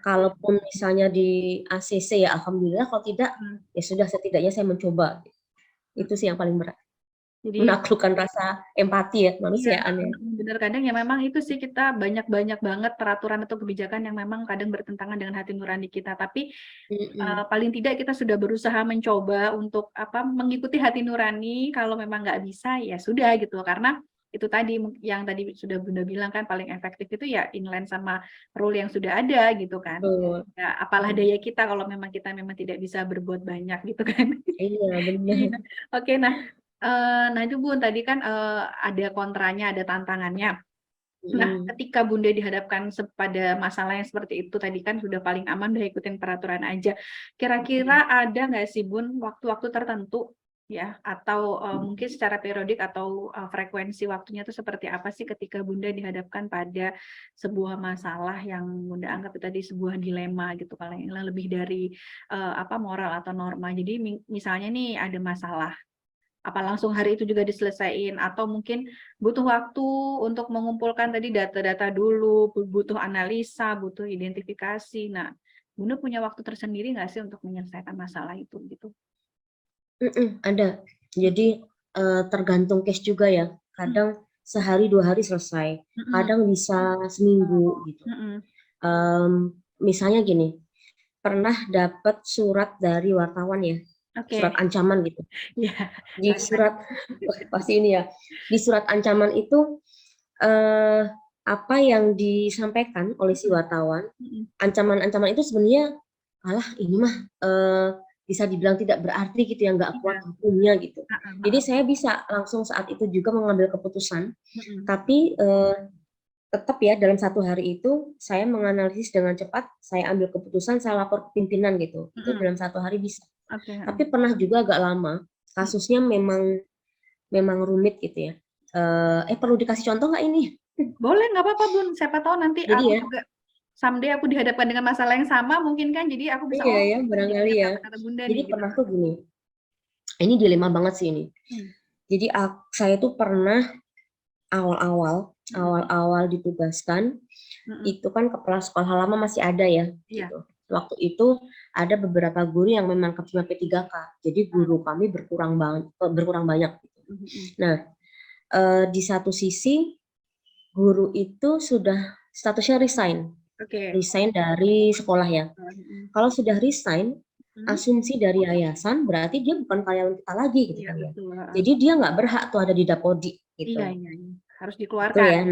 Kalaupun misalnya di ACC ya alhamdulillah, kalau tidak ya sudah setidaknya saya mencoba. Itu sih yang paling berat. Jadi menaklukkan rasa empati ya kemanusiaan ya. Benar, kadang ya memang itu sih kita banyak banget peraturan atau kebijakan yang memang kadang bertentangan dengan hati nurani kita, tapi paling tidak kita sudah berusaha mencoba untuk mengikuti hati nurani. Kalau memang nggak bisa ya sudah gitu, karena itu tadi yang tadi sudah Bunda bilang kan paling efektif itu ya inline sama rule yang sudah ada gitu kan. Ya, apalah daya kita kalau memang kita tidak bisa berbuat banyak gitu kan. Iya benar. Oke, nah itu Bun tadi kan ada kontranya, ada tantangannya. Nah, ketika Bunda dihadapkan pada masalah yang seperti itu tadi kan sudah paling aman udah ikutin peraturan aja. Kira-kira ada nggak sih Bun waktu-waktu tertentu ya atau mungkin secara periodik atau frekuensi waktunya itu seperti apa sih ketika Bunda dihadapkan pada sebuah masalah yang Bunda anggap itu tadi sebuah dilema gitu, paling lebih dari moral atau norma. Jadi misalnya nih ada masalah Apa langsung hari itu juga diselesaikan atau mungkin butuh waktu untuk mengumpulkan tadi data-data dulu, butuh analisa, butuh identifikasi. Nah, Bunda punya waktu tersendiri nggak sih untuk menyelesaikan masalah itu gitu? Ada. Jadi tergantung case juga ya. Kadang sehari 2 hari selesai, kadang bisa seminggu gitu. Misalnya gini, pernah dapat surat dari wartawan ya, surat ancaman gitu. Di surat pasti ini ya, di surat ancaman itu apa yang disampaikan oleh si wartawan, ancaman-ancaman itu sebenarnya ini mah bisa dibilang tidak berarti gitu ya, nggak kuat hukumnya gitu. Jadi saya bisa langsung saat itu juga mengambil keputusan, tapi tetap ya dalam 1 hari itu saya menganalisis dengan cepat, saya ambil keputusan, saya lapor ke pimpinan gitu. Itu dalam 1 hari bisa. Tapi pernah juga agak lama, kasusnya memang rumit gitu ya. Perlu dikasih contoh nggak ini? Boleh, nggak apa-apa Bun. Siapa tahu nanti Jadi aku ya, juga someday aku dihadapkan dengan masalah yang sama mungkin kan, jadi aku bisa iya ya, barangkali ya. kata-kata Bunda Jadi nih gitu. pernah tuh gini, ini dilema banget sih ini. Jadi saya tuh pernah awal-awal ditugaskan, itu kan kepala sekolah lama masih ada ya, gitu. Waktu itu ada beberapa guru yang memang cuma P3K, jadi guru kami berkurang banyak. Gitu. Nah, di satu sisi guru itu sudah statusnya resign dari sekolah ya. Kalau sudah resign, asumsi dari yayasan berarti dia bukan karyawan kita lagi gitu kan ya. Jadi dia nggak berhak tuh ada di Dapodi gitu. Iya. Harus dikeluarkan. Betul ya.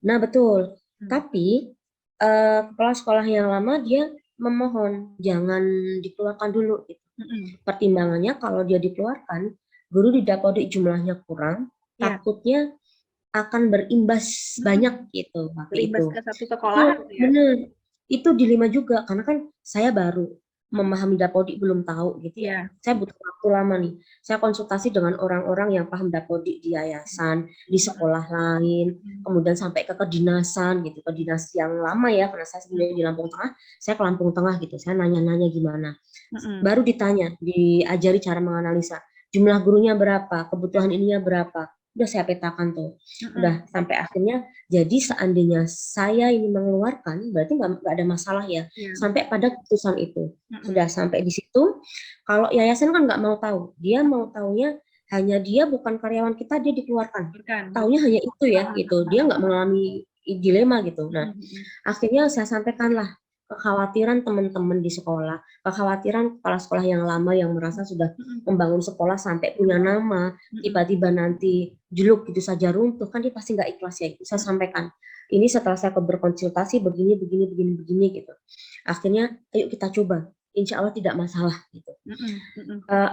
Nah betul. Tapi kepala sekolah yang lama dia memohon jangan dikeluarkan dulu. Gitu. Pertimbangannya kalau dia dikeluarkan, guru di Dapodi jumlahnya kurang, takutnya akan berimbas banyak gitu. Berimbas ke satu sekolah. Bener. Itu dilema juga karena kan saya baru memahami Dapodi, belum tahu gitu ya. Saya butuh waktu lama nih. Saya konsultasi dengan orang-orang yang paham Dapodi di yayasan, di sekolah lain, kemudian sampai ke kedinasan gitu, ke dinas yang lama ya, karena saya sebenarnya di Lampung Tengah, saya ke Lampung Tengah gitu. Saya nanya-nanya gimana. Baru ditanya, diajari cara menganalisa. Jumlah gurunya berapa, kebutuhan ininya berapa. Udah saya petakan tuh. Udah sampai akhirnya jadi seandainya saya ini mengeluarkan berarti nggak ada masalah ya. Sampai pada keputusan itu. Sudah sampai di situ. Kalau yayasan kan nggak mau tahu. Dia mau taunya hanya dia bukan karyawan kita, dia dikeluarkan. Taunya hanya itu ya gitu. Dia nggak mengalami dilema gitu. Nah, akhirnya saya sampaikanlah kekhawatiran teman-teman di sekolah, kekhawatiran kepala sekolah yang lama yang merasa sudah membangun sekolah sampai punya nama, tiba-tiba nanti juluk gitu saja runtuh, kan dia pasti nggak ikhlas ya. Saya sampaikan, ini setelah saya berkonsultasi begini gitu. Akhirnya, ayo kita coba, insya Allah tidak masalah gitu.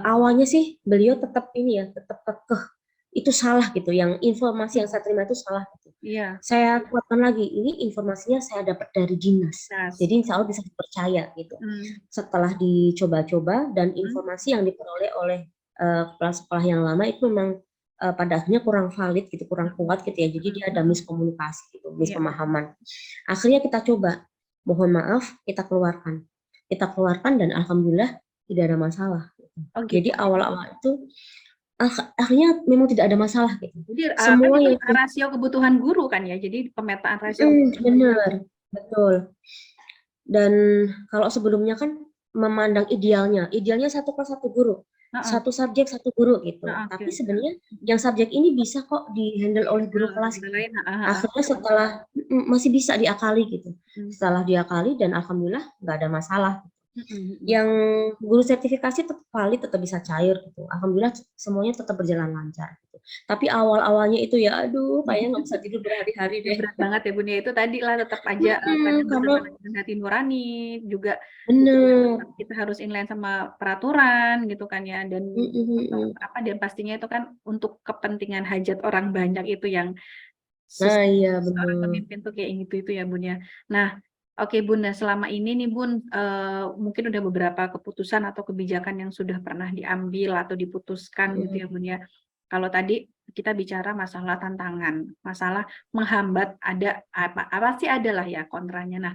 Awalnya sih beliau tetap kekeh, itu salah gitu, yang informasi yang saya terima itu salah gitu. Saya kuatkan lagi, ini informasinya saya dapat dari dinas, jadi insya Allah bisa dipercaya gitu. Setelah dicoba-coba dan informasi yang diperoleh oleh kepala sekolah yang lama itu memang pada akhirnya kurang valid gitu, kurang kuat gitu ya, jadi dia ada miskomunikasi gitu, mispemahaman. Akhirnya kita coba, mohon maaf, kita keluarkan dan alhamdulillah tidak ada masalah. Jadi awal-awal itu akhirnya memang tidak ada masalah gitu. Jadi semua yang rasio kebutuhan guru kan ya, jadi pemetaan rasio. Benar, betul. Dan kalau sebelumnya kan memandang idealnya 1 kelas 1 guru, 1 subjek 1 guru gitu. Tapi sebenarnya yang subjek ini bisa kok dihandle oleh guru kelas. Akhirnya setelah masih bisa diakali gitu. Setelah diakali dan alhamdulillah nggak ada masalah. Yang guru sertifikasi tetap valid, tetap bisa cair gitu. Alhamdulillah semuanya tetap berjalan lancar gitu. Tapi awal-awalnya itu ya aduh kayaknya nggak bisa tidur berhari-hari deh. Berat banget ya Bun ya, itu tadi lah tetap aja karena hati nurani juga. Bener. Kita harus inline sama peraturan gitu kan ya, dan dan pastinya itu kan untuk kepentingan hajat orang banyak itu yang iya, seorang pemimpin tuh kayak gitu itu ya Bun ya. Nah, oke Bun, selama ini nih Bun, mungkin udah beberapa keputusan atau kebijakan yang sudah pernah diambil atau diputuskan gitu ya Bun ya. Kalau tadi kita bicara masalah tantangan, masalah menghambat, ada apa sih adalah ya kontranya. Nah,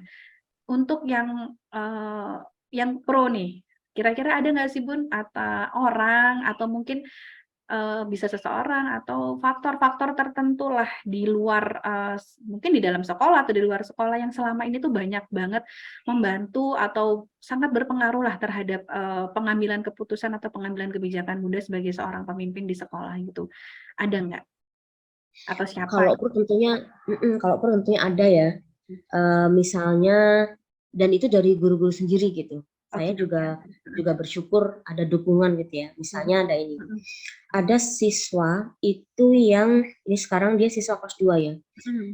untuk yang pro nih, kira-kira ada nggak sih Bun atau orang atau mungkin bisa seseorang atau faktor-faktor tertentu lah di luar mungkin di dalam sekolah atau di luar sekolah yang selama ini tuh banyak banget membantu atau sangat berpengaruh lah terhadap pengambilan keputusan atau pengambilan kebijakan Bunda sebagai seorang pemimpin di sekolah gitu. Ada nggak? Atau siapa? Kalaupun tentunya ada ya. Misalnya, dan itu dari guru-guru sendiri gitu. Saya juga bersyukur ada dukungan gitu ya. Misalnya ada ini. Ada siswa itu yang ini sekarang dia siswa kelas 2 ya.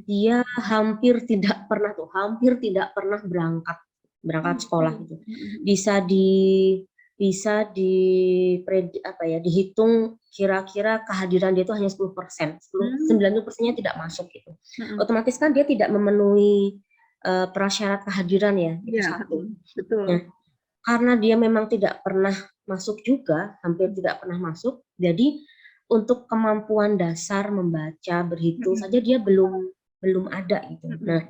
Dia hampir tidak pernah berangkat sekolah gitu. Bisa dihitung kira-kira kehadiran dia itu hanya 10%. 90%-nya tidak masuk gitu. Otomatis kan dia tidak memenuhi prasyarat kehadiran ya, itu satu. Betul. Nah, karena dia memang tidak pernah masuk juga, hampir tidak pernah masuk, jadi untuk kemampuan dasar membaca, berhitung saja dia belum ada gitu. Nah,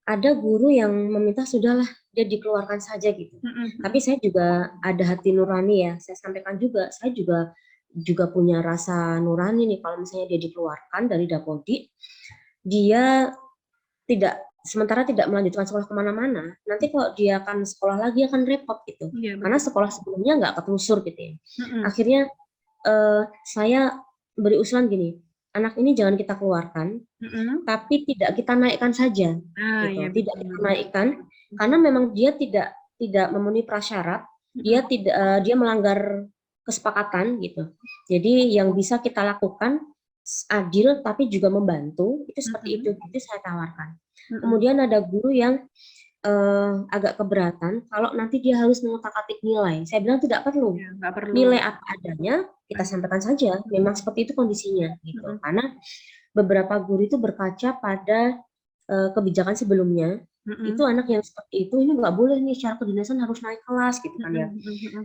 ada guru yang meminta sudahlah dia dikeluarkan saja gitu. Tapi saya juga ada hati nurani ya. Saya sampaikan juga, saya juga punya rasa nurani nih kalau misalnya dia dikeluarkan dari Dapodi, dia sementara tidak melanjutkan sekolah kemana-mana, nanti kalau dia akan sekolah lagi akan repot gitu. Karena sekolah sebelumnya nggak ketelusur gitu ya. Akhirnya saya beri usulan gini, anak ini jangan kita keluarkan, tapi tidak kita naikkan saja, gitu. Tidak kita naikkan, karena memang dia tidak memenuhi prasyarat, dia melanggar kesepakatan gitu. Jadi yang bisa kita lakukan adil tapi juga membantu, itu seperti itu saya tawarkan. Kemudian ada guru yang agak keberatan kalau nanti dia harus mengutak-atik nilai. Saya bilang tidak perlu. Nilai apa adanya kita sampaikan saja. Memang seperti itu kondisinya gitu. Karena beberapa guru itu berkaca pada kebijakan sebelumnya. Itu anak yang seperti itu ini nggak boleh nih, secara kedinasan harus naik kelas gitu kan ya.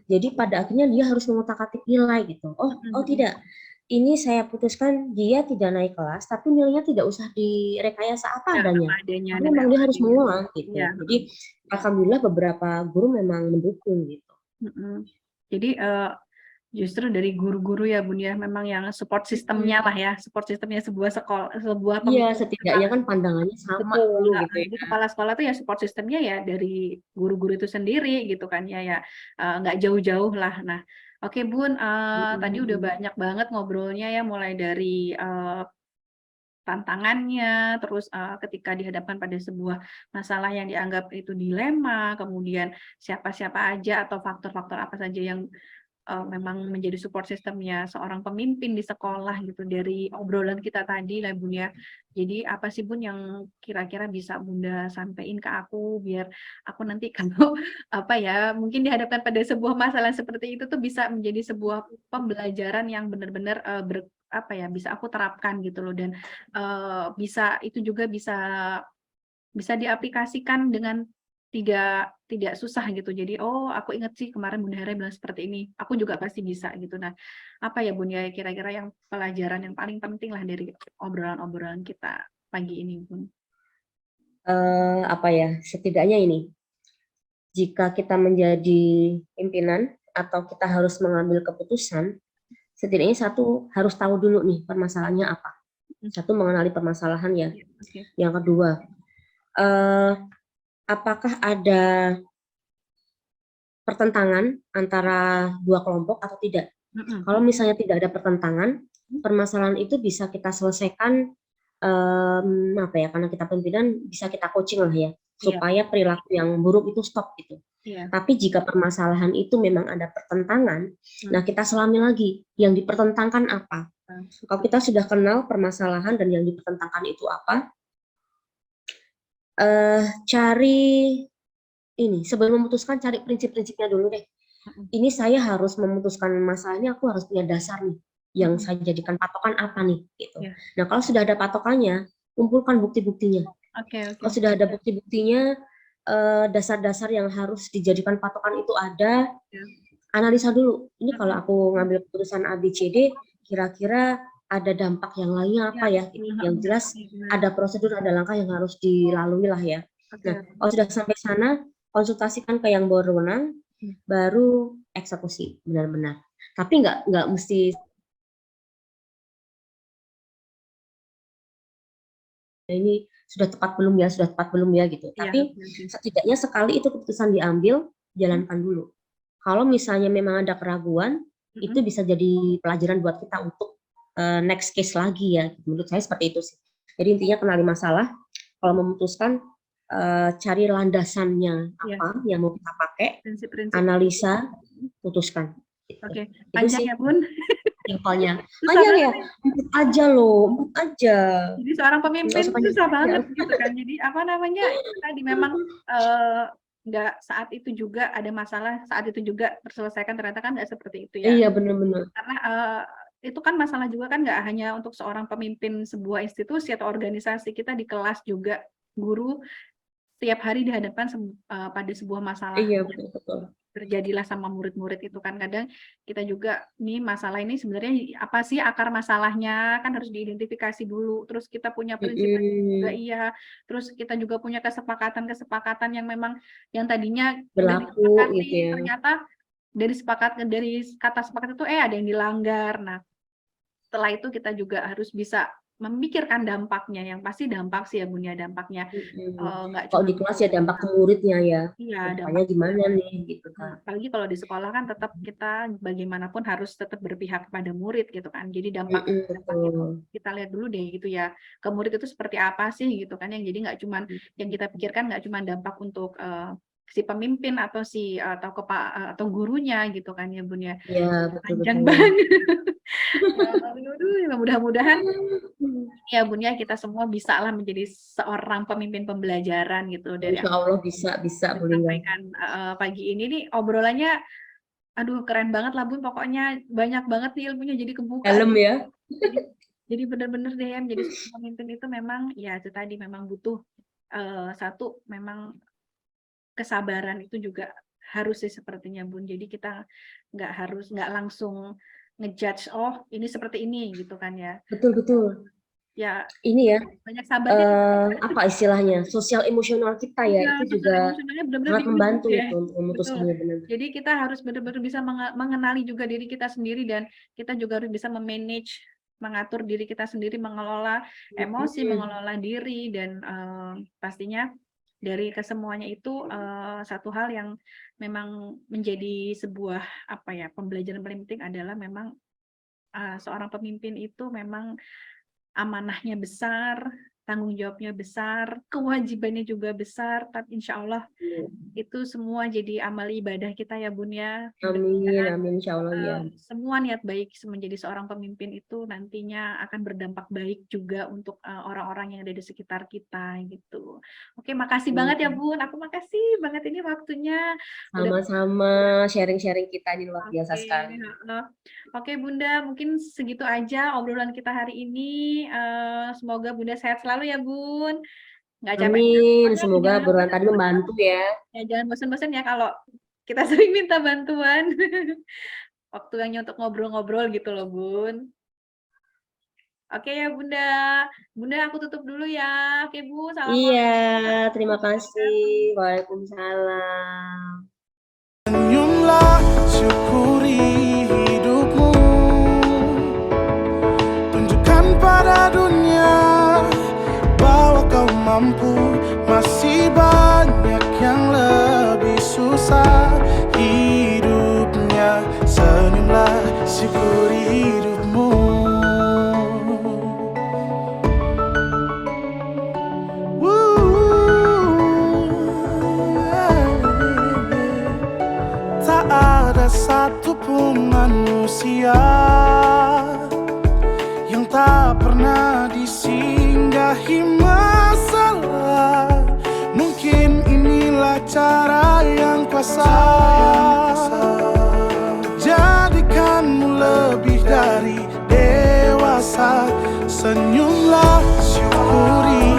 Jadi pada akhirnya dia harus mengutak-atik nilai gitu. Oh tidak. Ini saya putuskan dia tidak naik kelas, tapi nilainya tidak usah direkayasa apa adanya. Tapi memang dia harus mengulang gitu. Jadi alhamdulillah beberapa guru memang mendukung gitu. Jadi justru dari guru-guru ya Bun ya, memang yang support sistemnya lah ya, support sistemnya sebuah sekolah, sebuah Iya, setidaknya kan pandangannya sama dulu gitu ya. Jadi kepala sekolah tuh ya support sistemnya ya dari guru-guru itu sendiri gitu kan ya, nggak jauh-jauh lah. Nah, oke Bun, tadi udah banyak banget ngobrolnya ya, mulai dari tantangannya, terus ketika dihadapkan pada sebuah masalah yang dianggap itu dilema, kemudian siapa-siapa aja atau faktor-faktor apa saja yang memang menjadi support sistemnya seorang pemimpin di sekolah gitu, dari obrolan kita tadi lah Bun ya. Jadi apa sih Bun yang kira-kira bisa Bunda sampaikan ke aku biar aku nanti kalau mungkin dihadapkan pada sebuah masalah seperti itu tuh bisa menjadi sebuah pembelajaran yang benar-benar bisa aku terapkan gitu loh, dan itu juga bisa diaplikasikan dengan tidak susah gitu. Jadi aku ingat sih kemarin Bunda Hera bilang seperti ini, aku juga pasti bisa gitu. Nah, apa ya Bun ya kira-kira yang pelajaran yang paling penting lah dari obrolan-obrolan kita pagi ini Bun? Setidaknya ini, jika kita menjadi pimpinan atau kita harus mengambil keputusan, setidaknya satu harus tahu dulu nih permasalahannya apa. Satu, mengenali permasalahan ya. Yang kedua, apakah ada pertentangan antara dua kelompok atau tidak? Kalau misalnya tidak ada pertentangan, permasalahan itu bisa kita selesaikan, karena kita pimpinan bisa kita coaching lah ya, supaya perilaku yang buruk itu stop gitu. Tapi jika permasalahan itu memang ada pertentangan, nah kita selami lagi yang dipertentangkan apa. Kalau kita sudah kenal permasalahan dan yang dipertentangkan itu apa, sebelum memutuskan cari prinsip-prinsipnya dulu deh. Ini saya harus memutuskan masalah ini, aku harus punya dasar nih yang saya jadikan patokan apa nih gitu. Nah kalau sudah ada patokannya, kumpulkan bukti-buktinya. Kalau sudah ada bukti-buktinya, dasar-dasar yang harus dijadikan patokan itu ada, analisa dulu. Ini kalau aku ngambil keputusan ABCD, kira-kira ada dampak yang lainnya apa ya? Yang jelas ada prosedur, ada langkah yang harus dilalui lah ya. Nah, kalau sudah sampai sana, konsultasikan ke yang berwenang, baru eksekusi benar-benar. Tapi nggak mesti ini sudah tepat belum ya gitu. Iya, Tapi setidaknya sekali itu keputusan diambil, jalankan dulu. Kalau misalnya memang ada keraguan, itu bisa jadi pelajaran buat kita untuk next case lagi ya. Menurut saya seperti itu sih. Jadi intinya kenali masalah, kalau memutuskan cari landasannya apa yang mau kita pakai, prinsip-prinsip. analisa, putuskan. Gitu. Oke, Itu panjang sih ya Bun. simpelnya. Susah Panjang ya, banget. empuk aja loh, empuk aja. Jadi seorang Nggak pemimpin usah panjang susah panjang. banget gitu kan. Jadi apa namanya itu tadi memang nggak saat itu juga ada masalah, saat itu juga terselesaikan, ternyata kan nggak seperti itu ya. Iya benar-benar. Karena itu kan masalah juga kan nggak hanya untuk seorang pemimpin sebuah institusi atau organisasi, kita di kelas juga guru setiap hari dihadapkan pada sebuah masalah. Iya betul. Terjadilah sama murid-murid itu kan kadang kita juga nih masalah ini sebenarnya apa sih akar masalahnya kan harus diidentifikasi dulu, terus kita punya prinsip juga iya, terus kita juga punya kesepakatan yang memang yang tadinya berlaku gitu ya. ternyata dari kata sepakat itu ada yang dilanggar. Nah setelah itu kita juga harus bisa memikirkan dampaknya, yang pasti dampak sih ya Bun ya, dampaknya nggak kalau di kelas ya dampak ke muridnya ya, iya, dampaknya gimana nih gitu kan. Apalagi kalau di sekolah kan tetap kita bagaimanapun harus tetap berpihak kepada murid gitu kan, jadi dampak kita lihat dulu deh gitu ya, ke murid itu seperti apa sih gitu kan, yang jadi nggak cuman yang kita pikirkan nggak cuma dampak untuk si pemimpin atau atau gurunya gitu kan ya Bun ya. Iya Panjang banget. Mudah-mudahan ya Bun ya kita semua bisa lah menjadi seorang pemimpin pembelajaran gitu dari Insya Allah bisa sampaikan pagi ini nih obrolannya, aduh keren banget lah Bun, pokoknya banyak banget nih ilmunya jadi kebuka. Dalam ya. Jadi bener-bener deh ya menjadi pemimpin itu memang ya itu tadi memang butuh satu memang kesabaran itu juga harus sih sepertinya Bun. Jadi kita nggak langsung ngejudge ini seperti ini gitu kan ya. Betul. Ya ini ya banyak sabarnya. Apa istilahnya sosial emosional kita ya, itu juga sangat membantu ya. Itu untuk memutuskannya benar. Jadi kita harus benar-benar bisa mengenali juga diri kita sendiri, dan kita juga harus bisa mengatur diri kita sendiri, mengelola emosi, mengelola diri, dan pastinya dari kesemuanya itu satu hal yang memang menjadi sebuah pembelajaran paling penting adalah memang seorang pemimpin itu memang amanahnya besar, tanggung jawabnya besar, kewajibannya juga besar, tapi insya Allah itu semua jadi amal ibadah kita ya Bun ya. Amin insya Allah ya. Semua niat baik menjadi seorang pemimpin itu nantinya akan berdampak baik juga untuk orang-orang yang ada di sekitar kita gitu. Oke, makasih banget ya Bun, aku makasih banget ini waktunya. Sama-sama, sharing-sharing kita ini luar biasa sekali. Oke Bunda, mungkin segitu aja obrolan kita hari ini. Semoga Bunda sehat selalu ya Bun. Nggak capek. Amin, semoga obrolan tadi membantu ya. Jangan bosan-bosan ya kalau kita sering minta bantuan. Waktunya untuk ngobrol-ngobrol gitu loh Bun. Oke ya Bunda. Bunda aku tutup dulu ya. Oke Bu, salam. Iya, terima kasih. Waalaikumsalam. Senyumlah, syukuri hidupmu. Tunjukkan pada dunia bahwa kau mampu. Masih banyak yang lebih susah hidupnya. Senyumlah, syukuri hidupmu. Tak ada satupun manusia yang tak pernah disinggahi masalah. Mungkin inilah cara yang kuasa jadikanmu lebih dari dewasa. Senyumlah, syukuri